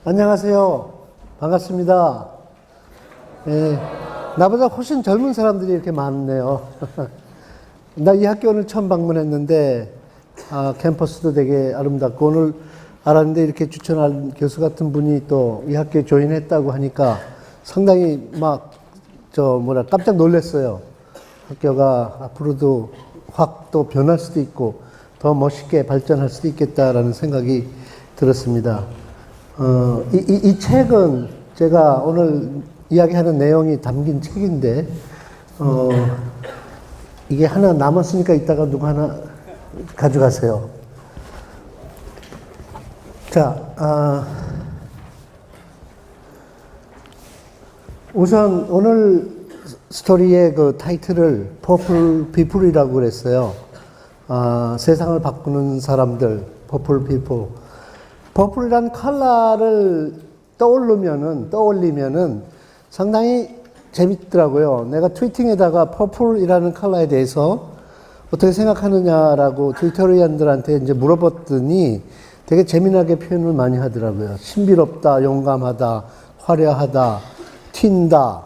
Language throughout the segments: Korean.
안녕하세요. 반갑습니다. 예, 나보다 훨씬 젊은 사람들이 이렇게 많네요. 나 이 학교 오늘 처음 방문했는데, 캠퍼스도 되게 아름답고, 오늘 알았는데 이렇게 추천한 교수 같은 분이 또 이 학교에 조인했다고 하니까 상당히 깜짝 놀랐어요. 학교가 앞으로도 확 또 변할 수도 있고, 더 멋있게 발전할 수도 있겠다라는 생각이 들었습니다. 이 책은 제가 오늘 이야기하는 내용이 담긴 책인데, 이게 하나 남았으니까 이따가 누구 하나 가져가세요. 자, 우선 오늘 스토리의 그 타이틀을 Purple People이라고 그랬어요. 세상을 바꾸는 사람들, Purple People. 퍼플이란 컬러를 떠올리면은 상당히 재밌더라고요. 내가 트위팅에다가 퍼플이라는 컬러에 대해서 어떻게 생각하느냐라고 트위터리안들한테 이제 물어봤더니 되게 재미나게 표현을 많이 하더라고요. 신비롭다, 용감하다, 화려하다, 튄다,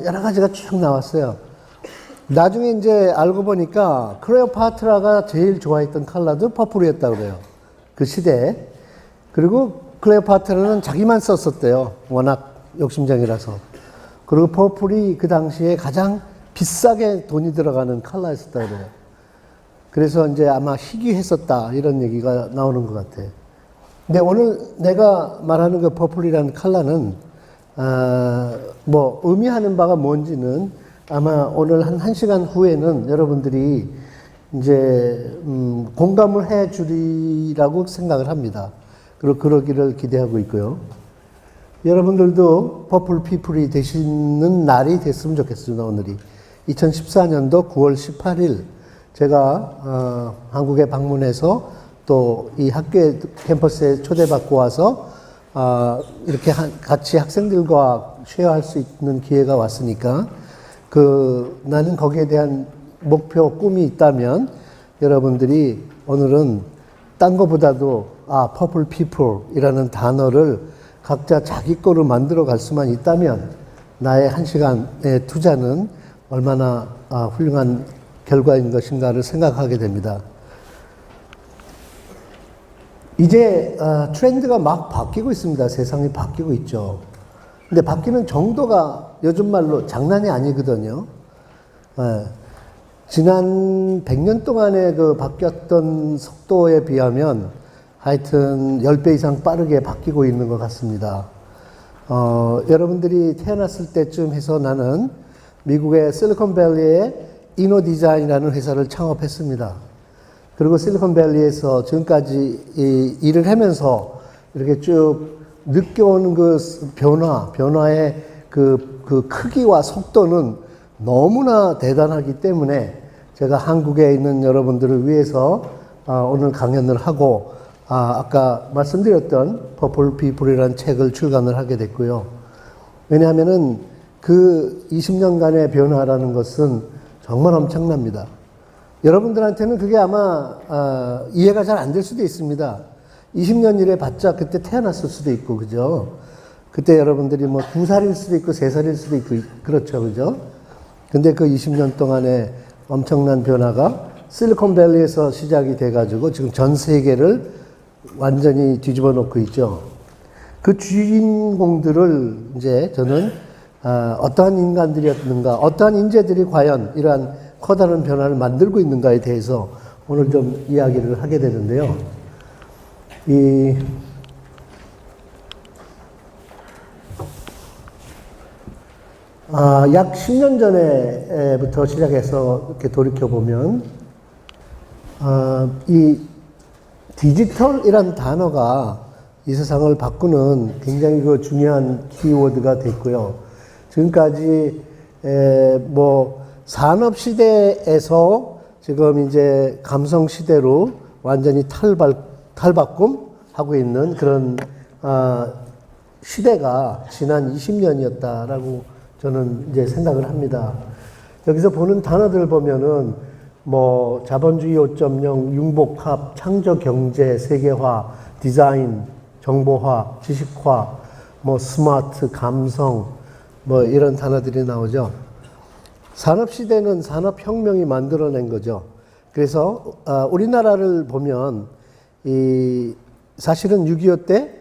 여러 가지가 쭉 나왔어요. 나중에 이제 알고 보니까 클레오파트라가 제일 좋아했던 컬러도 퍼플이었다고 그래요. 그 시대에. 그리고 클레오파트라는 자기만 썼었대요. 워낙 욕심쟁이라서. 그리고 퍼플이 그 당시에 가장 비싸게 돈이 들어가는 컬러였었다 그래요. 그래서 이제 아마 희귀했었다 이런 얘기가 나오는 것 같아요. 근데 오늘 내가 말하는 그 퍼플이라는 컬러는 의미하는 바가 뭔지는 아마 오늘 한 1시간 후에는 여러분들이 이제 공감을 해 주리라고 생각을 합니다. 그리고 그러기를 기대하고 있고요. 여러분들도 퍼플 피플이 되시는 날이 됐으면 좋겠습니다. 오늘이 2014년도 9월 18일 제가 한국에 방문해서 또 이 학교에 캠퍼스에 초대받고 와서 이렇게 같이 학생들과 쉐어할 수 있는 기회가 왔으니까 나는 거기에 대한 목표, 꿈이 있다면 여러분들이 오늘은 딴 거보다도 Purple People이라는 단어를 각자 자기 거로 만들어 갈 수만 있다면 나의 1시간의 투자는 얼마나 훌륭한 결과인 것인가를 생각하게 됩니다. 이제 트렌드가 막 바뀌고 있습니다. 세상이 바뀌고 있죠. 근데 바뀌는 정도가 요즘 말로 장난이 아니거든요. 지난 100년 동안에 바뀌었던 속도에 비하면 하여튼 10배 이상 빠르게 바뀌고 있는 것 같습니다. 여러분들이 태어났을 때쯤 해서 나는 미국의 실리콘밸리에 이노디자인이라는 회사를 창업했습니다. 그리고 실리콘밸리에서 지금까지 일을 하면서 이렇게 쭉 느껴오는 변화의 그 크기와 속도는 너무나 대단하기 때문에 제가 한국에 있는 여러분들을 위해서 오늘 강연을 하고 아까 말씀드렸던 Purple People이라는 책을 출간을 하게 됐고요. 왜냐하면은 그 20년간의 변화라는 것은 정말 엄청납니다. 여러분들한테는 그게 아마 이해가 잘 안 될 수도 있습니다. 20년 일에 봤자 그때 태어났을 수도 있고, 그죠? 그때 여러분들이 2살일 수도 있고 3살일 수도 있고 그렇죠, 그죠? 근데 그 20년 동안의 엄청난 변화가 실리콘밸리에서 시작이 돼가지고 지금 전 세계를 완전히 뒤집어 놓고 있죠. 그 주인공들을 이제 저는 어떠한 인간들이었는가, 어떠한 인재들이 과연 이러한 커다란 변화를 만들고 있는가에 대해서 오늘 좀 이야기를 하게 되는데요. 약 10년 전에부터 시작해서 이렇게 돌이켜보면, 이 디지털이란 단어가 이 세상을 바꾸는 굉장히 중요한 키워드가 됐고요. 지금까지, 산업 시대에서 지금 이제 감성 시대로 완전히 탈바꿈하고 있는 그런, 시대가 지난 20년이었다라고 저는 이제 생각을 합니다. 여기서 보는 단어들 보면은 자본주의 5.0, 융복합, 창조경제, 세계화, 디자인, 정보화, 지식화, 뭐 스마트, 감성, 뭐 이런 단어들이 나오죠. 산업시대는 산업혁명이 만들어낸 거죠. 그래서 우리나라를 보면 사실은 6.25 때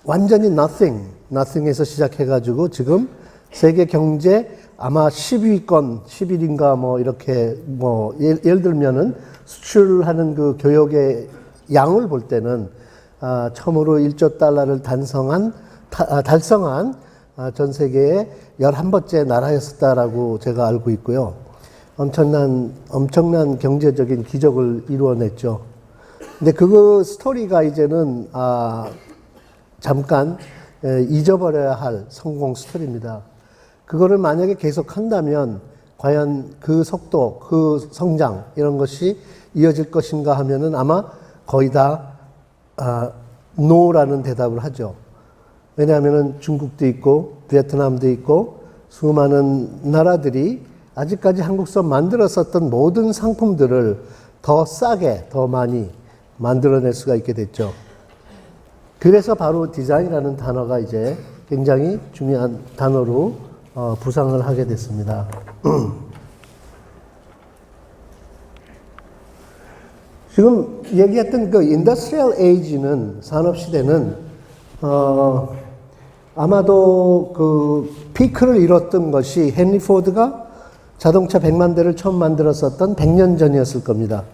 완전히 nothing에서 시작해가지고 지금 세계 경제 아마 10위권, 11인가 뭐 이렇게 뭐 예를 들면은 수출하는 그 교역의 양을 볼 때는 처음으로 1조 달러를 달성한 전 세계의 11번째 나라였었다라고 제가 알고 있고요. 엄청난 경제적인 기적을 이루어냈죠. 근데 그 스토리가 이제는 잠깐 잊어버려야 할 성공 스토리입니다. 그거를 만약에 계속한다면 과연 그 속도, 그 성장 이런 것이 이어질 것인가 하면은 아마 거의 다 no라는 대답을 하죠. 왜냐하면은 중국도 있고 베트남도 있고 수많은 나라들이 아직까지 한국서 만들었었던 모든 상품들을 더 싸게, 더 많이 만들어낼 수가 있게 됐죠. 그래서 바로 디자인이라는 단어가 이제 굉장히 중요한 단어로 부상을 하게 됐습니다. 지금 얘기했던 그 인더스트리얼 에이지는 산업시대는 아마도 그 피크를 이뤘던 것이 헨리 포드가 자동차 100만 대를 처음 만들었었던 100년 전이었을 겁니다.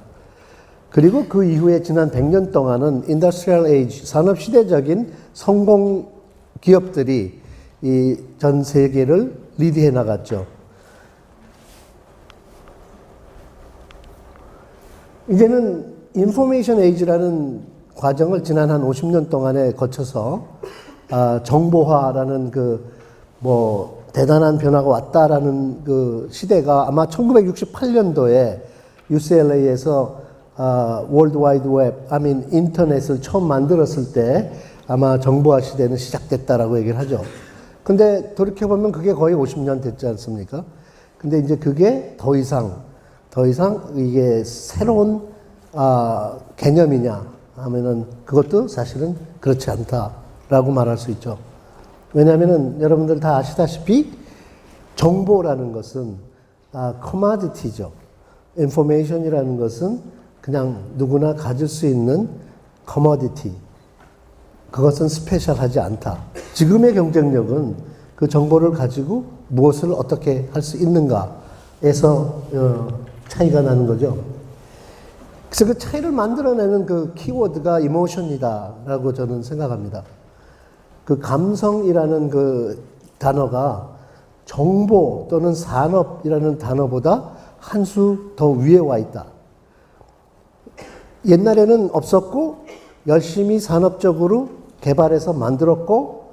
그리고 그 이후에 지난 100년 동안은 인더스트리얼 에이지, 산업시대적인 성공 기업들이 이 전 세계를 리드해 나갔죠. 이제는 인포메이션 에이지라는 과정을 지난 한 50년 동안에 거쳐서 정보화라는 대단한 변화가 왔다라는 그 시대가 아마 1968년도에 UCLA에서 월드 와이드 웹, 인터넷을 처음 만들었을 때 아마 정보화 시대는 시작됐다라고 얘기를 하죠. 근데 돌이켜보면 그게 거의 50년 됐지 않습니까? 근데 이제 그게 더 이상 이게 새로운 개념이냐 하면은 그것도 사실은 그렇지 않다라고 말할 수 있죠. 왜냐하면은 여러분들 다 아시다시피 정보라는 것은 commodity죠. information이라는 것은 그냥 누구나 가질 수 있는 commodity. 그것은 스페셜하지 않다. 지금의 경쟁력은 그 정보를 가지고 무엇을 어떻게 할 수 있는가에서 차이가 나는 거죠. 그래서 그 차이를 만들어내는 그 키워드가 이모션이다라고 저는 생각합니다. 그 감성이라는 그 단어가 정보 또는 산업이라는 단어보다 한 수 더 위에 와 있다. 옛날에는 없었고 열심히 산업적으로 개발해서 만들었고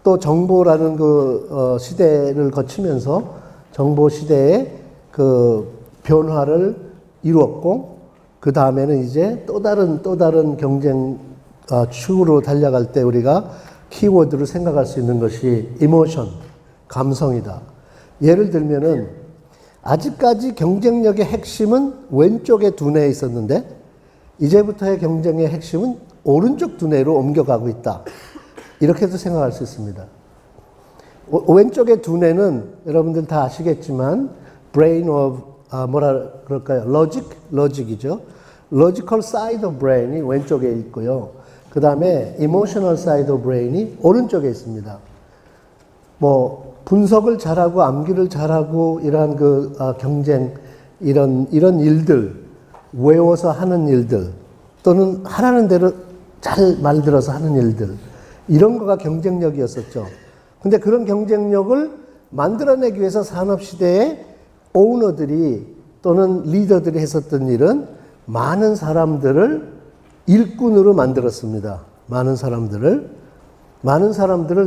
또 정보라는 그 시대를 거치면서 정보 시대의 그 변화를 이루었고 그 다음에는 이제 또 다른 경쟁 축으로 달려갈 때 우리가 키워드를 생각할 수 있는 것이 이모션, 감성이다. 예를 들면은 아직까지 경쟁력의 핵심은 왼쪽의 두뇌에 있었는데 이제부터의 경쟁의 핵심은 오른쪽 두뇌로 옮겨가고 있다. 이렇게도 생각할 수 있습니다. 왼쪽의 두뇌는 여러분들 다 아시겠지만 brain of logic이죠. logical side of brain이 왼쪽에 있고요. 그 다음에 emotional side of brain이 오른쪽에 있습니다. 분석을 잘하고 암기를 잘하고 이러한 경쟁 이런 일들 외워서 하는 일들 또는 하라는 대로 잘 말들어서 하는 일들 이런 거가 경쟁력이었었죠. 근데 그런 경쟁력을 만들어내기 위해서 산업시대의 오너들이 또는 리더들이 했었던 일은 많은 사람들을 일꾼으로 만들었습니다. 많은 사람들을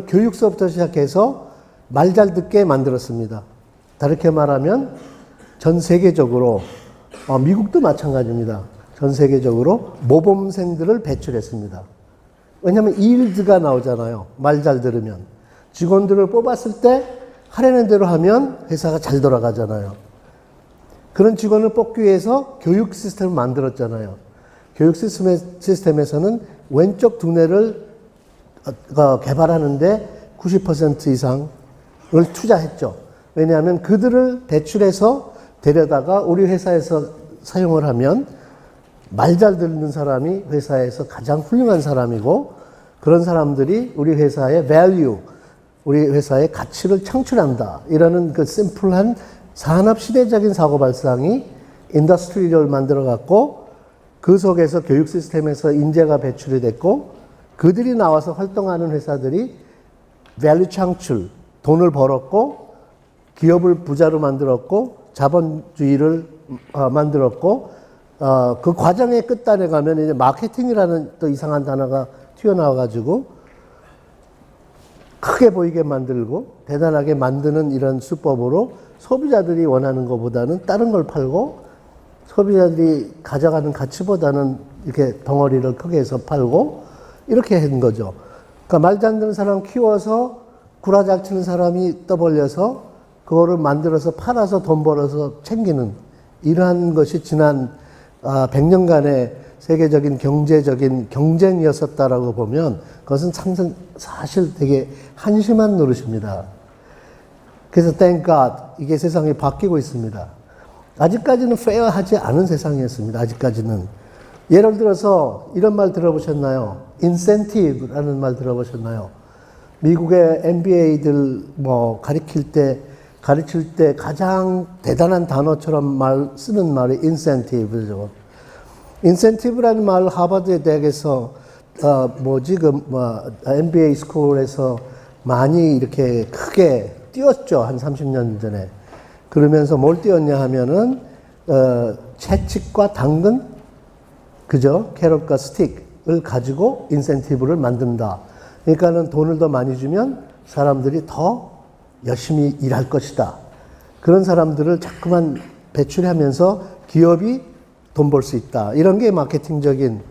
교육서부터 시작해서 말 잘 듣게 만들었습니다. 다르게 말하면 전 세계적으로 미국도 마찬가지입니다. 전 세계적으로 모범생들을 배출했습니다. 왜냐하면 일드가 나오잖아요. 말 잘 들으면. 직원들을 뽑았을 때 하라는 대로 하면 회사가 잘 돌아가잖아요. 그런 직원을 뽑기 위해서 교육 시스템을 만들었잖아요. 교육 시스템에서는 왼쪽 두뇌를 개발하는데 90% 이상을 투자했죠. 왜냐하면 그들을 배출해서 데려다가 우리 회사에서 사용을 하면 말 잘 듣는 사람이 회사에서 가장 훌륭한 사람이고, 그런 사람들이 우리 회사의 value, 우리 회사의 가치를 창출한다. 이라는 그 심플한 산업 시대적인 사고 발상이 인더스트리를 만들어 갖고, 그 속에서 교육 시스템에서 인재가 배출이 됐고, 그들이 나와서 활동하는 회사들이 value 창출, 돈을 벌었고, 기업을 부자로 만들었고, 자본주의를 만들었고, 그 과정의 끝단에 가면 이제 마케팅이라는 또 이상한 단어가 튀어나와가지고 크게 보이게 만들고 대단하게 만드는 이런 수법으로 소비자들이 원하는 것보다는 다른 걸 팔고, 소비자들이 가져가는 가치보다는 이렇게 덩어리를 크게 해서 팔고, 이렇게 한 거죠. 그러니까 말 잘 듣는 사람 키워서 구라 잘 치는 사람이 떠벌려서 그거를 만들어서 팔아서 돈 벌어서 챙기는, 이러한 것이 지난 100년간의 세계적인 경제적인 경쟁이었었다라고 보면 그것은 사실 되게 한심한 노릇입니다. 그래서 thank God 이게 세상이 바뀌고 있습니다. 아직까지는 페어하지 않은 세상이었습니다. 아직까지는. 예를 들어서 이런 말 들어보셨나요? incentive라는 말 들어보셨나요? 미국의 MBA들 가르칠 때 가장 대단한 단어처럼 쓰는 말이 incentive죠. incentive라는 말을 하버드 대학에서 MBA 스쿨에서 많이 이렇게 크게 띄웠죠. 한 30년 전에. 그러면서 뭘 띄웠냐 하면은 채찍과 당근, 그죠? 캐럿과 스틱을 가지고 인센티브를 만든다. 그러니까는 돈을 더 많이 주면 사람들이 더 열심히 일할 것이다. 그런 사람들을 자꾸만 배출하면서 기업이 돈 벌 수 있다. 이런 게 마케팅적인,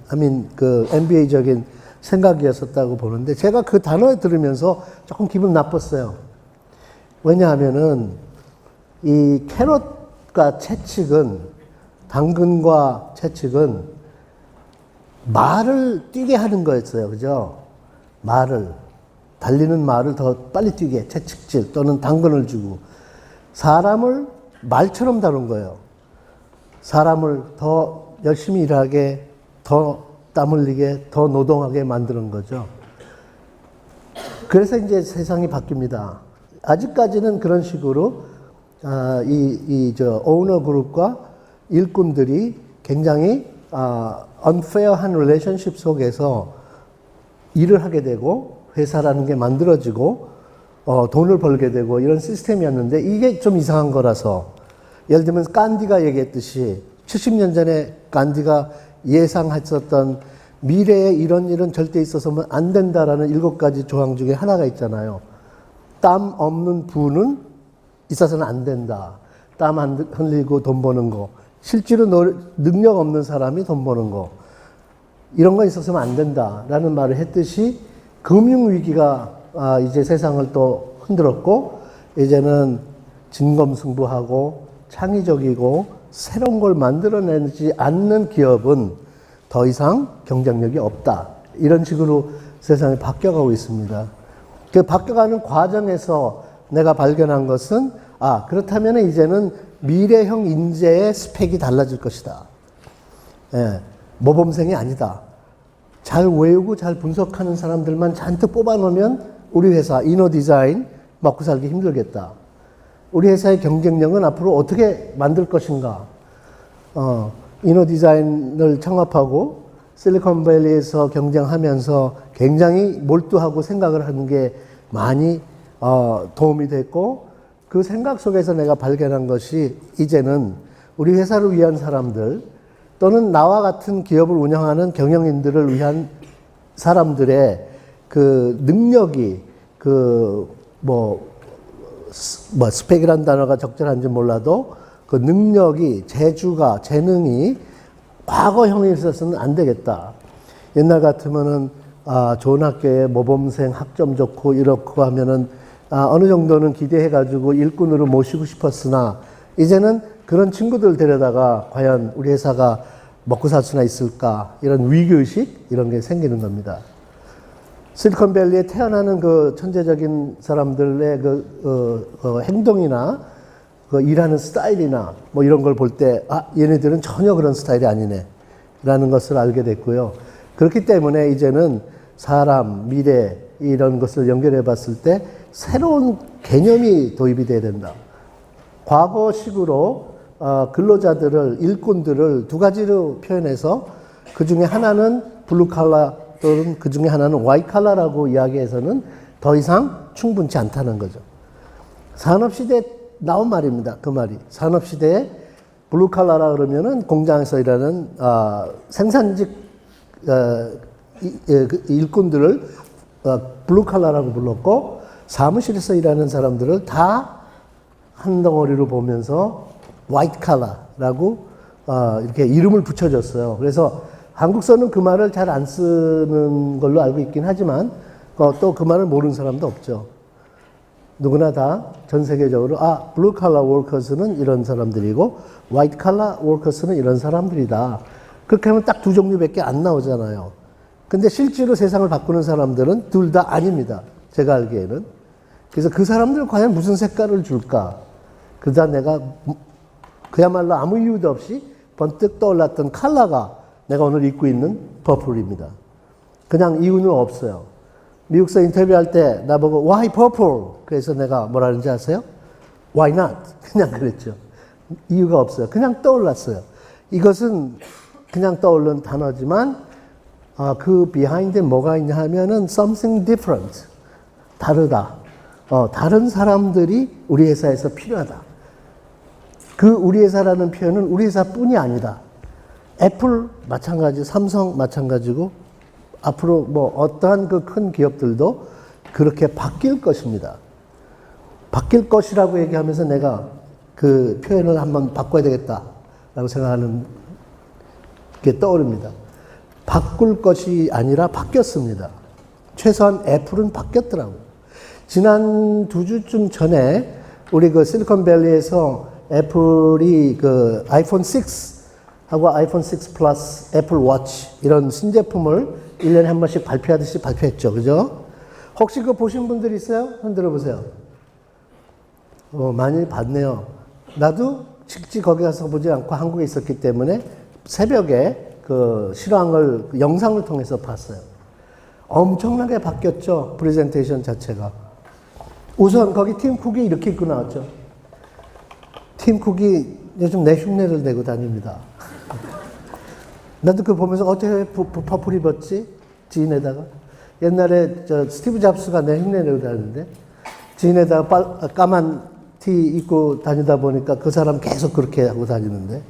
MBA적인 생각이었었다고 보는데, 제가 그 단어 들으면서 조금 기분 나빴어요. 왜냐하면은 이 캐럿과 채찍은, 당근과 채찍은 말을 뛰게 하는 거였어요. 그죠? 달리는 말을 더 빨리 뛰게 채찍질 또는 당근을 주고, 사람을 말처럼 다룬 거예요. 사람을 더 열심히 일하게, 더 땀 흘리게, 더 노동하게 만드는 거죠. 그래서 이제 세상이 바뀝니다. 아직까지는 그런 식으로 오너 그룹과 일꾼들이 굉장히 unfair한 relationship 속에서 일을 하게 되고 회사라는 게 만들어지고 돈을 벌게 되고 이런 시스템이었는데, 이게 좀 이상한 거라서, 예를 들면 간디가 얘기했듯이 70년 전에 간디가 예상했었던 미래에 이런 일은 절대 있어서는 안 된다라는 7가지 조항 중에 하나가 있잖아요. 땀 없는 부는 있어서는 안 된다. 땀 안 흘리고 돈 버는 거. 실제로 능력 없는 사람이 돈 버는 거. 이런 거 있었으면 안 된다라는 말을 했듯이, 금융위기가 이제 세상을 또 흔들었고, 이제는 진검승부하고 창의적이고 새로운 걸 만들어내지 않는 기업은 더 이상 경쟁력이 없다. 이런 식으로 세상이 바뀌어가고 있습니다. 그 바뀌어가는 과정에서 내가 발견한 것은, 그렇다면 이제는 미래형 인재의 스펙이 달라질 것이다. 모범생이 아니다. 잘 외우고 잘 분석하는 사람들만 잔뜩 뽑아놓으면 우리 회사 이너 디자인 먹고 살기 힘들겠다. 우리 회사의 경쟁력은 앞으로 어떻게 만들 것인가. 이너 디자인을 창업하고 실리콘밸리에서 경쟁하면서 굉장히 몰두하고 생각을 하는 게 많이 도움이 됐고, 그 생각 속에서 내가 발견한 것이, 이제는 우리 회사를 위한 사람들 또는 나와 같은 기업을 운영하는 경영인들을 위한 사람들의 그 능력이, 스펙이라는 단어가 적절한지 몰라도 그 능력이, 재주가, 재능이 과거형에 있어서는 안 되겠다. 옛날 같으면은 좋은 학교에 모범생 학점 좋고 이렇고 하면은 어느 정도는 기대해가지고 일꾼으로 모시고 싶었으나, 이제는 그런 친구들 데려다가 과연 우리 회사가 먹고 살 수나 있을까? 이런 위기의식 이런 게 생기는 겁니다. 실리콘밸리에 태어나는 그 천재적인 사람들의 행동이나 그 일하는 스타일이나 뭐 이런 걸 볼 때, 아, 얘네들은 전혀 그런 스타일이 아니네. 라는 것을 알게 됐고요. 그렇기 때문에 이제는 사람, 미래, 이런 것을 연결해 봤을 때 새로운 개념이 도입이 돼야 된다. 과거식으로 근로자들을, 일꾼들을 두 가지로 표현해서 그 중에 하나는 블루칼라 또는 그 중에 하나는 화이트칼라라고 이야기해서는 더 이상 충분치 않다는 거죠. 산업시대에 나온 말입니다. 그 말이. 산업시대에 블루칼라라 그러면은 공장에서 일하는 생산직 일꾼들을 블루칼라라고 불렀고, 사무실에서 일하는 사람들을 다 한 덩어리로 보면서 화이트칼라라고 이렇게 이름을 붙여줬어요. 그래서 한국서는 그 말을 잘 안 쓰는 걸로 알고 있긴 하지만 또 그 말을 모르는 사람도 없죠. 누구나 다 전 세계적으로 블루 칼라 워커스는 이런 사람들이고 화이트 칼라 워커스는 이런 사람들이다. 그렇게 하면 딱 두 종류밖에 안 나오잖아요. 근데 실제로 세상을 바꾸는 사람들은 둘 다 아닙니다. 제가 알기에는. 그래서 그 사람들 과연 무슨 색깔을 줄까? 그러다 내가 그야말로 아무 이유도 없이 번뜩 떠올랐던 컬러가 내가 오늘 입고 있는 퍼플입니다. 그냥 이유는 없어요. 미국서 인터뷰할 때 나보고 Why purple? 그래서 내가 뭐라는지 아세요? Why not? 그냥 그랬죠. 이유가 없어요. 그냥 떠올랐어요. 이것은 그냥 떠오른 단어지만 그 비하인드에 뭐가 있냐 하면은 something different. 다르다. 다른 사람들이 우리 회사에서 필요하다. 그 우리 회사라는 표현은 우리 회사뿐이 아니다. 애플 마찬가지, 삼성 마찬가지고 앞으로 뭐 어떠한 그 큰 기업들도 그렇게 바뀔 것입니다. 바뀔 것이라고 얘기하면서 내가 그 표현을 한번 바꿔야 되겠다라고 생각하는 게 떠오릅니다. 바꿀 것이 아니라 바뀌었습니다. 최소한 애플은 바뀌었더라고요. 지난 2주쯤 전에 우리 그 실리콘밸리에서 애플이 그 아이폰 6하고 아이폰 6 플러스 애플 워치 이런 신제품을 1년에 한 번씩 발표하듯이 발표했죠. 그죠? 혹시 그거 보신 분들 있어요? 흔들어 보세요. 많이 봤네요. 나도 직접 거기 가서 보지 않고 한국에 있었기 때문에 새벽에 그 실황을 영상을 통해서 봤어요. 엄청나게 바뀌었죠. 프레젠테이션 자체가. 우선 거기 팀 쿡이 이렇게 입고 나왔죠. 팀 쿡이 요즘 내 흉내를 내고 다닙니다. 나도 그거 보면서 어떻게 퍼플 입었지? 지인에다가. 옛날에 스티브 잡스가 내 흉내 내고 다니는데 지인에다가 까만 티 입고 다니다 보니까 그 사람 계속 그렇게 하고 다니는데,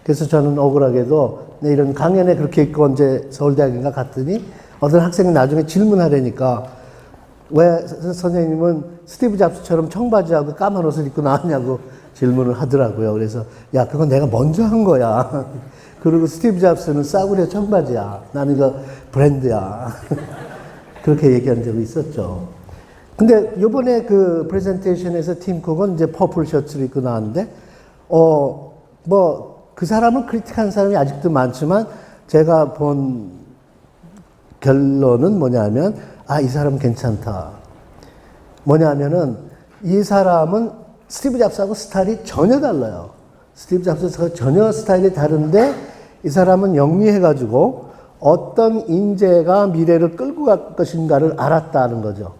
그래서 저는 억울하게도 이런 강연에 그렇게 입고 언제 서울대학인가 갔더니 어떤 학생이 나중에 질문하려니까 왜 선생님은 스티브 잡스처럼 청바지하고 까만 옷을 입고 나왔냐고 질문을 하더라고요. 그래서 야, 그건 내가 먼저 한 거야. 그리고 스티브 잡스는 싸구려 청바지야. 나는 이거 브랜드야. 그렇게 얘기한 적이 있었죠. 근데 요번에 그 프레젠테이션에서 팀 쿡은 이제 퍼플 셔츠를 입고 나왔는데, 뭐, 그 사람을 크리틱한 사람이 아직도 많지만, 제가 본 결론은 뭐냐면, 이 사람 괜찮다. 뭐냐면은, 이 사람은 스티브 잡스하고 스타일이 전혀 달라요. 스티브 잡스하고 전혀 스타일이 다른데, 이 사람은 영리해가지고, 어떤 인재가 미래를 끌고 갈 것인가를 알았다는 거죠.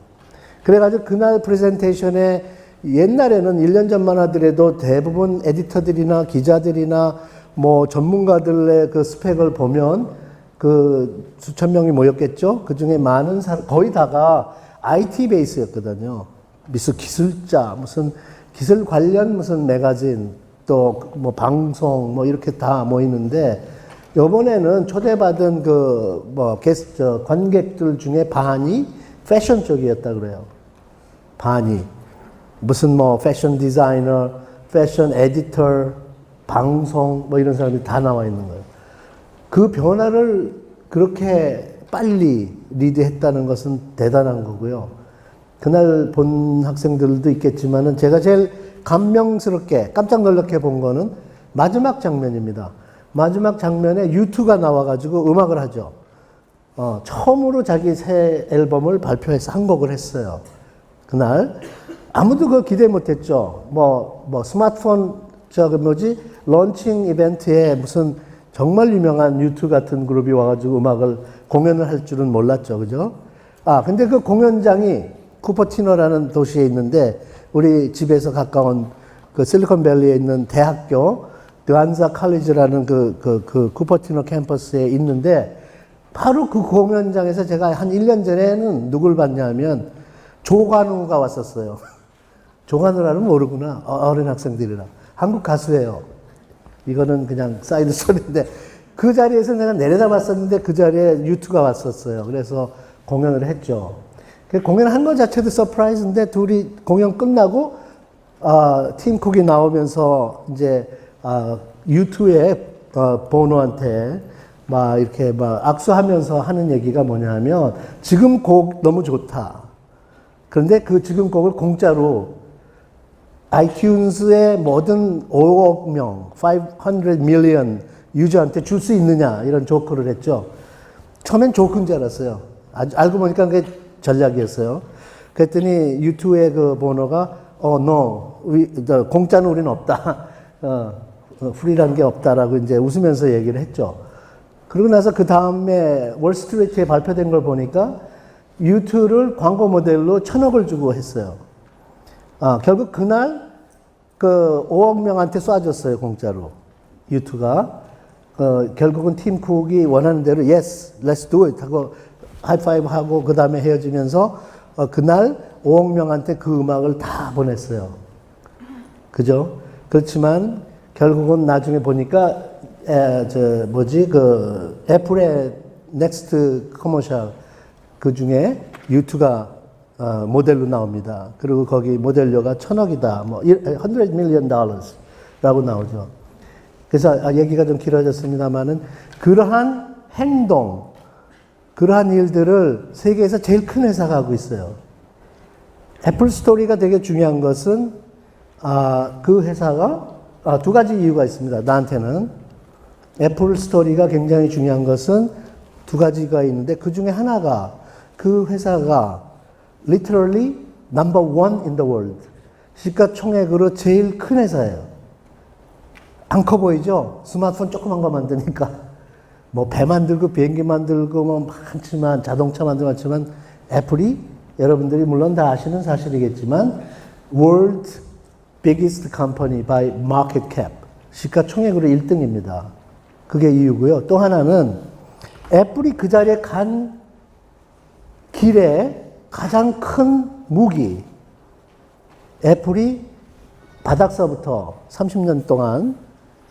그래가지고 그날 프레젠테이션에 옛날에는 1년 전만 하더라도 대부분 에디터들이나 기자들이나 뭐 전문가들의 그 스펙을 보면 그 수천 명이 모였겠죠. 그 중에 많은 사람, 거의 다가 IT 베이스였거든요. 무슨 기술자, 무슨 기술 관련 무슨 매거진, 또 뭐 방송 뭐 이렇게 다 모이는데, 요번에는 초대받은 그 뭐 게스트 관객들 중에 반이 패션 쪽이었다 그래요. 반이 무슨 뭐 패션 디자이너, 패션 에디터, 방송 뭐 이런 사람이 다 나와 있는 거예요. 그 변화를 그렇게 빨리 리드했다는 것은 대단한 거고요. 그날 본 학생들도 있겠지만은 제가 제일 감명스럽게 깜짝 놀랍게 본 거는 마지막 장면입니다. 마지막 장면에 U2가 나와가지고 음악을 하죠. 처음으로 자기 새 앨범을 발표해서 한 곡을 했어요. 그날. 아무도 그거 기대 못 했죠. 스마트폰, 런칭 이벤트에 무슨 정말 유명한 U2 같은 그룹이 와가지고 음악을, 공연을 할 줄은 몰랐죠. 그죠? 근데 그 공연장이 쿠퍼티노라는 도시에 있는데, 우리 집에서 가까운 그 실리콘밸리에 있는 대학교, 드안자 칼리지라는 그 쿠퍼티노 캠퍼스에 있는데, 바로 그 공연장에서 제가 한 1년 전에는 누굴 봤냐면, 조관우가 왔었어요. 조관우라는 모르구나. 어린 학생들이라. 한국 가수예요. 이거는 그냥 사이드 스토리인데, 그 자리에서 내가 내려다 봤었는데, 그 자리에 U2가 왔었어요. 그래서 공연을 했죠. 공연한 것 자체도 서프라이즈인데, 둘이 공연 끝나고, 팀 쿡이 나오면서, 이제, U2의 보노한테, 이렇게 악수하면서 하는 얘기가 뭐냐면, 지금 곡 너무 좋다. 그런데 그 지금 곡을 공짜로 아이튠즈의 모든 5억 명, 500 million 유저한테 줄 수 있느냐, 이런 조크를 했죠. 처음엔 조크인 줄 알았어요. 알고 보니까 그게 전략이었어요. 그랬더니 U2의 그 번호가, no, 공짜는 우리는 없다. 프리란 게 없다라고 이제 웃으면서 얘기를 했죠. 그러고 나서 그 다음에 월스트리트에 발표된 걸 보니까 U2를 광고 모델로 1,000억을 주고 했어요. 결국 그날 그 5억 명한테 쏴줬어요, 공짜로. U2가. 결국은 팀 쿡이 원하는 대로 yes, let's do it 하고 하이파이브 하고 그 다음에 헤어지면서 그날 5억 명한테 그 음악을 다 보냈어요. 그죠? 그렇지만 결국은 나중에 보니까 애플의 넥스트 커머셜 그 중에 U2가 모델로 나옵니다. 그리고 거기 모델료가 1,000억이다. 100 million dollars라고 나오죠. 그래서 얘기가 좀 길어졌습니다만은 그러한 행동, 그러한 일들을 세계에서 제일 큰 회사가 하고 있어요. 애플 스토리가 되게 중요한 것은 그 회사가 두 가지 이유가 있습니다. 나한테는 애플 스토리가 굉장히 중요한 것은 두 가지가 있는데 그 중에 하나가 그 회사가 literally number one in the world. 시가총액으로 제일 큰 회사예요. 안 커 보이죠? 스마트폰 조그만 거 만드니까. 배 만들고 비행기 만들고 많지만 자동차 만들고 많지만 애플이 여러분들이 물론 다 아시는 사실이겠지만 world biggest company by market cap. 시가총액으로 1등입니다. 그게 이유고요. 또 하나는 애플이 그 자리에 간 길에 가장 큰 무기. 애플이 바닥서부터 30년 동안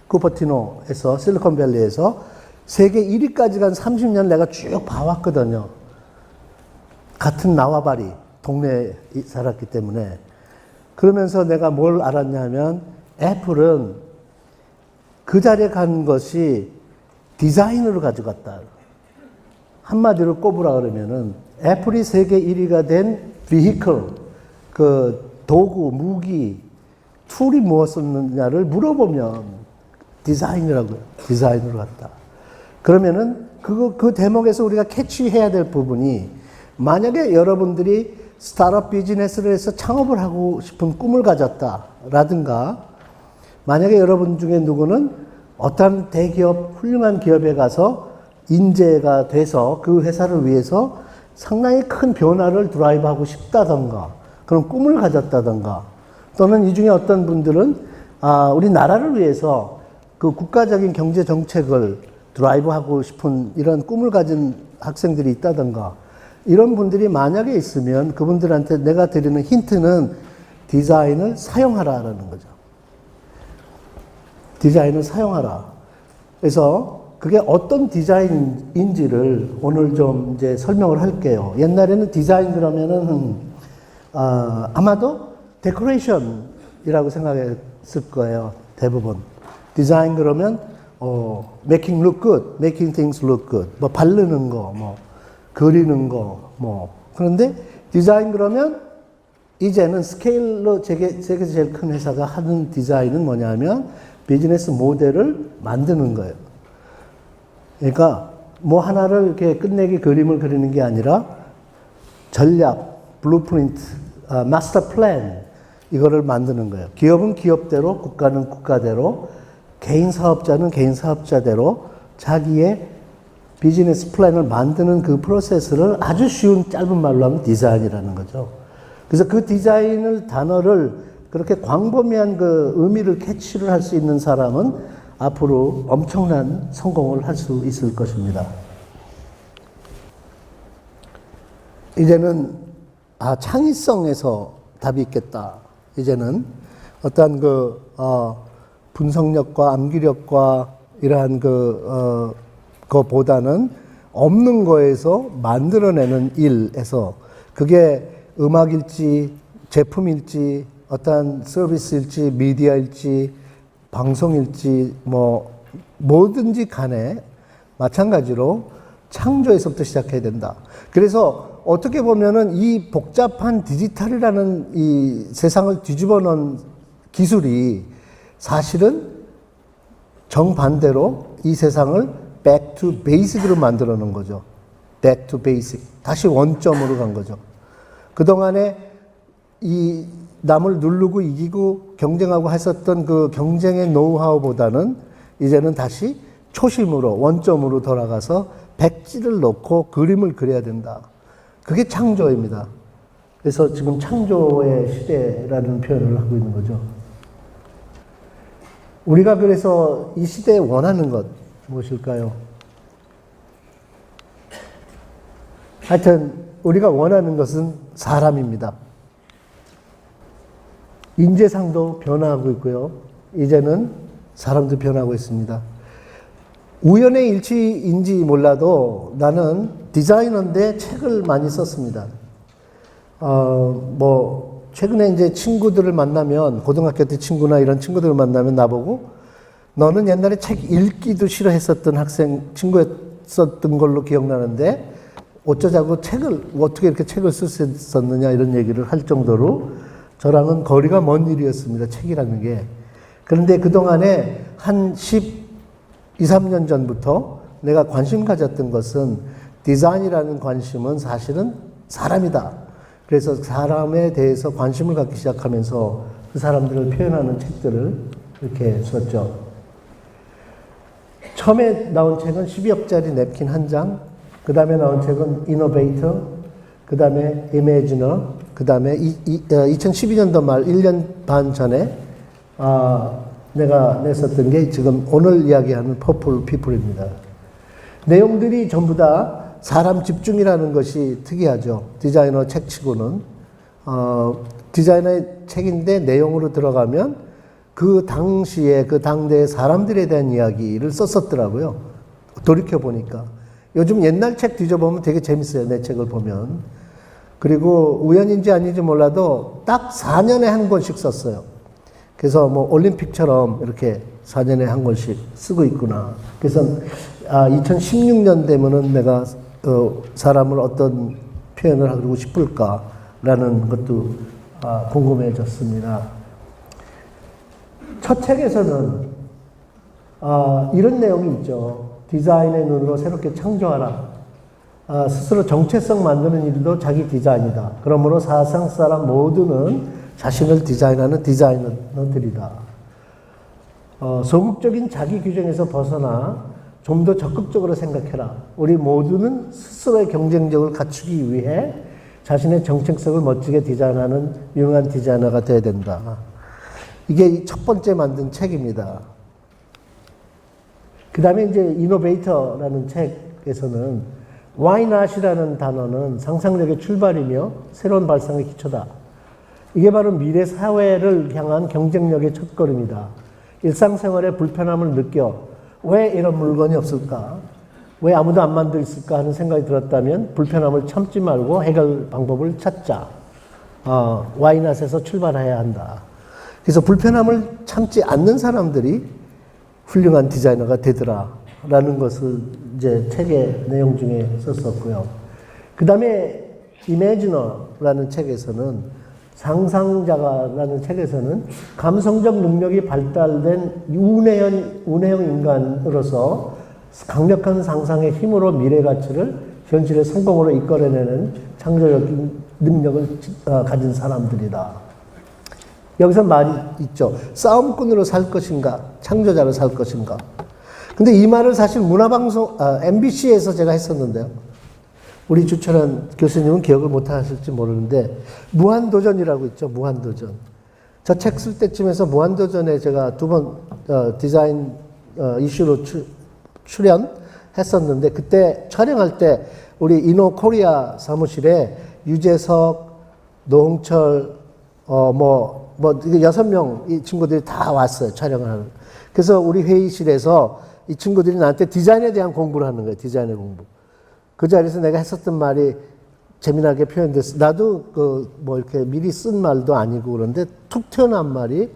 쿠퍼티노에서 실리콘밸리에서 세계 1위까지 간 30년 내가 쭉 봐왔거든요. 같은 나와바리 동네에 살았기 때문에. 그러면서 내가 뭘 알았냐면 애플은 그 자리에 간 것이 디자인으로 가져갔다. 한마디로 꼽으라 그러면은 애플이 세계 1위가 된 vehicle, 그 도구, 무기, 툴이 무엇이었느냐를 물어보면 디자인이라고요. 디자인으로 갔다. 그러면은 그 대목에서 우리가 캐치해야 될 부분이 만약에 여러분들이 스타트업 비즈니스를 해서 창업을 하고 싶은 꿈을 가졌다라든가 만약에 여러분 중에 누구는 어떤 대기업, 훌륭한 기업에 가서 인재가 돼서 그 회사를 위해서 상당히 큰 변화를 드라이브하고 싶다던가 그런 꿈을 가졌다던가 또는 이 중에 어떤 분들은 우리 나라를 위해서 그 국가적인 경제 정책을 드라이브하고 싶은 이런 꿈을 가진 학생들이 있다던가 이런 분들이 만약에 있으면 그분들한테 내가 드리는 힌트는 디자인을 사용하라라는 거죠. 디자인을 사용하라. 그래서 그게 어떤 디자인인지를 오늘 좀 이제 설명을 할게요. 옛날에는 디자인 그러면은 아마도 데코레이션이라고 생각했을 거예요. 대부분. 디자인 그러면 making look good, making things look good. 바르는 거, 그리는 거, 그런데 디자인 그러면 이제는 스케일로 세계에서 제일 큰 회사가 하는 디자인은 뭐냐면 비즈니스 모델을 만드는 거예요. 그러니까 뭐 하나를 이렇게 끝내기 그림을 그리는 게 아니라 전략, 블루프린트, 마스터 플랜 이거를 만드는 거예요. 기업은 기업대로, 국가는 국가대로, 개인 사업자는 개인 사업자대로 자기의 비즈니스 플랜을 만드는 그 프로세스를 아주 쉬운 짧은 말로 하면 디자인이라는 거죠. 그래서 그 디자인을 단어를 그렇게 광범위한 그 의미를 캐치를 할 수 있는 사람은 앞으로 엄청난 성공을 할 수 있을 것입니다. 이제는 창의성에서 답이 있겠다. 이제는 어떠한 분석력과 암기력과 이러한 그거보다는 없는 거에서 만들어내는 일에서 그게 음악일지 제품일지 어떠한 서비스일지 미디어일지 방송일지 뭐 뭐든지 간에 마찬가지로 창조에서부터 시작해야 된다. 그래서 어떻게 보면은 이 복잡한 디지털이라는 이 세상을 뒤집어 놓은 기술이 사실은 정반대로 이 세상을 back to basic으로 만들어 놓은 거죠. back to basic. 다시 원점으로 간 거죠. 그동안에 이 남을 누르고 이기고 경쟁하고 했었던 그 경쟁의 노하우보다는 이제는 다시 초심으로 원점으로 돌아가서 백지를 놓고 그림을 그려야 된다. 그게 창조입니다. 그래서 지금 창조의 시대라는 표현을 하고 있는 거죠. 우리가 그래서 이 시대에 원하는 것 무엇일까요? 하여튼 우리가 원하는 것은 사람입니다. 인재상도 변화하고 있고요. 이제는 사람도 변하고 있습니다. 우연의 일치인지 몰라도 나는 디자이너인데 책을 많이 썼습니다. 최근에 이제 친구들을 만나면, 고등학교 때 친구나 이런 친구들을 만나면 나보고, 너는 옛날에 책 읽기도 싫어했었던 친구였었던 걸로 기억나는데, 어쩌자고 어떻게 이렇게 책을 쓸 수 있었느냐 이런 얘기를 할 정도로 저랑은 거리가 먼 일이었습니다. 책이라는 게. 그런데 그동안에 한 3년 전부터 내가 관심 가졌던 것은 디자인이라는 관심은 사실은 사람이다. 그래서 사람에 대해서 관심을 갖기 시작하면서 그 사람들을 표현하는 책들을 이렇게 썼죠. 처음에 나온 책은 12억짜리 냅킨 한 장, 그 다음에 나온 책은 이노베이터, 그 다음에 이매지너, 그 다음에 2012년도 말 1년 반 전에 내가 냈었던 게 지금 오늘 이야기하는 퍼플 피플입니다. 내용들이 전부 다 사람 집중이라는 것이 특이하죠. 디자이너 책치고는. 디자이너의 책인데 내용으로 들어가면 그 당시에 그 당대의 사람들에 대한 이야기를 썼었더라고요. 돌이켜보니까. 요즘 옛날 책 뒤져보면 되게 재밌어요. 내 책을 보면. 그리고 우연인지 아닌지 몰라도 딱 4년에 한 권씩 썼어요. 그래서 뭐 올림픽처럼 이렇게 4년에 한 권씩 쓰고 있구나. 그래서 2016년 되면은 내가 사람을 어떤 표현을 하고 싶을까라는 것도 궁금해졌습니다. 첫 책에서는 이런 내용이 있죠. 디자인의 눈으로 새롭게 창조하라. 스스로 정체성 만드는 일도 자기 디자인이다. 그러므로 사상 사람 모두는 자신을 디자인하는 디자이너들이다. 소극적인 자기 규정에서 벗어나 좀 더 적극적으로 생각해라. 우리 모두는 스스로의 경쟁력을 갖추기 위해 자신의 정체성을 멋지게 디자인하는 유능한 디자이너가 되어야 된다. 이게 첫 번째 만든 책입니다. 그 다음에 이제 이노베이터라는 책에서는 Why not이라는 단어는 상상력의 출발이며 새로운 발상의 기초다. 이게 바로 미래 사회를 향한 경쟁력의 첫걸음이다. 일상생활의 불편함을 느껴 왜 이런 물건이 없을까? 왜 아무도 안 만들었을까 하는 생각이 들었다면 불편함을 참지 말고 해결 방법을 찾자. Why not에서 출발해야 한다. 그래서 불편함을 참지 않는 사람들이 훌륭한 디자이너가 되더라. 라는 것을 이제 책의 내용 중에 썼었고요. 그 다음에 이매지너라는 책에서는 상상자가라는 책에서는 감성적 능력이 발달된 운해형 인간으로서 강력한 상상의 힘으로 미래 가치를 현실의 성공으로 이끌어내는 창조적인 능력을 가진 사람들이다. 여기서 말이 있죠. 싸움꾼으로 살 것인가, 창조자로 살 것인가. 근데 이 말을 사실 문화방송, MBC에서 제가 했었는데요. 우리 주철한 교수님은 기억을 못 하실지 모르는데, 무한도전이라고 있죠. 무한도전. 저 책 쓸 때쯤에서 무한도전에 제가 2번 디자인 이슈로 출연했었는데, 그때 촬영할 때 우리 이노코리아 사무실에 유재석, 노홍철, 6명 이 친구들이 다 왔어요. 촬영을 하는. 그래서 우리 회의실에서 이 친구들이 나한테 디자인에 대한 공부를 하는 거예요. 디자인의 공부. 그 자리에서 내가 했었던 말이 재미나게 표현됐어. 나도 이렇게 미리 쓴 말도 아니고 그런데 툭 튀어나온 말이,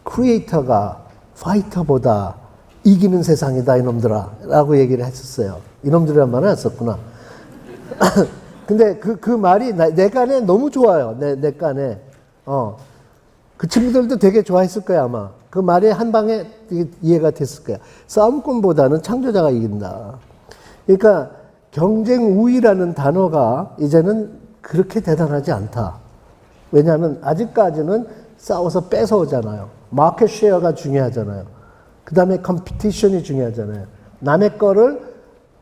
크리에이터가 파이터보다 이기는 세상이다, 이놈들아. 라고 얘기를 했었어요. 이놈들이란 말은 안 썼구나. 근데 그 말이 내 깐에 너무 좋아요. 내 깐에. 그 친구들도 되게 좋아했을 거야, 아마. 그 말이 한 방에 이해가 됐을 거야. 싸움꾼보다는 창조자가 이긴다. 그러니까 경쟁 우위라는 단어가 이제는 그렇게 대단하지 않다. 왜냐하면 아직까지는 싸워서 뺏어오잖아요. 마켓 쉐어가 중요하잖아요. 그 다음에 컴피티션이 중요하잖아요. 남의 거를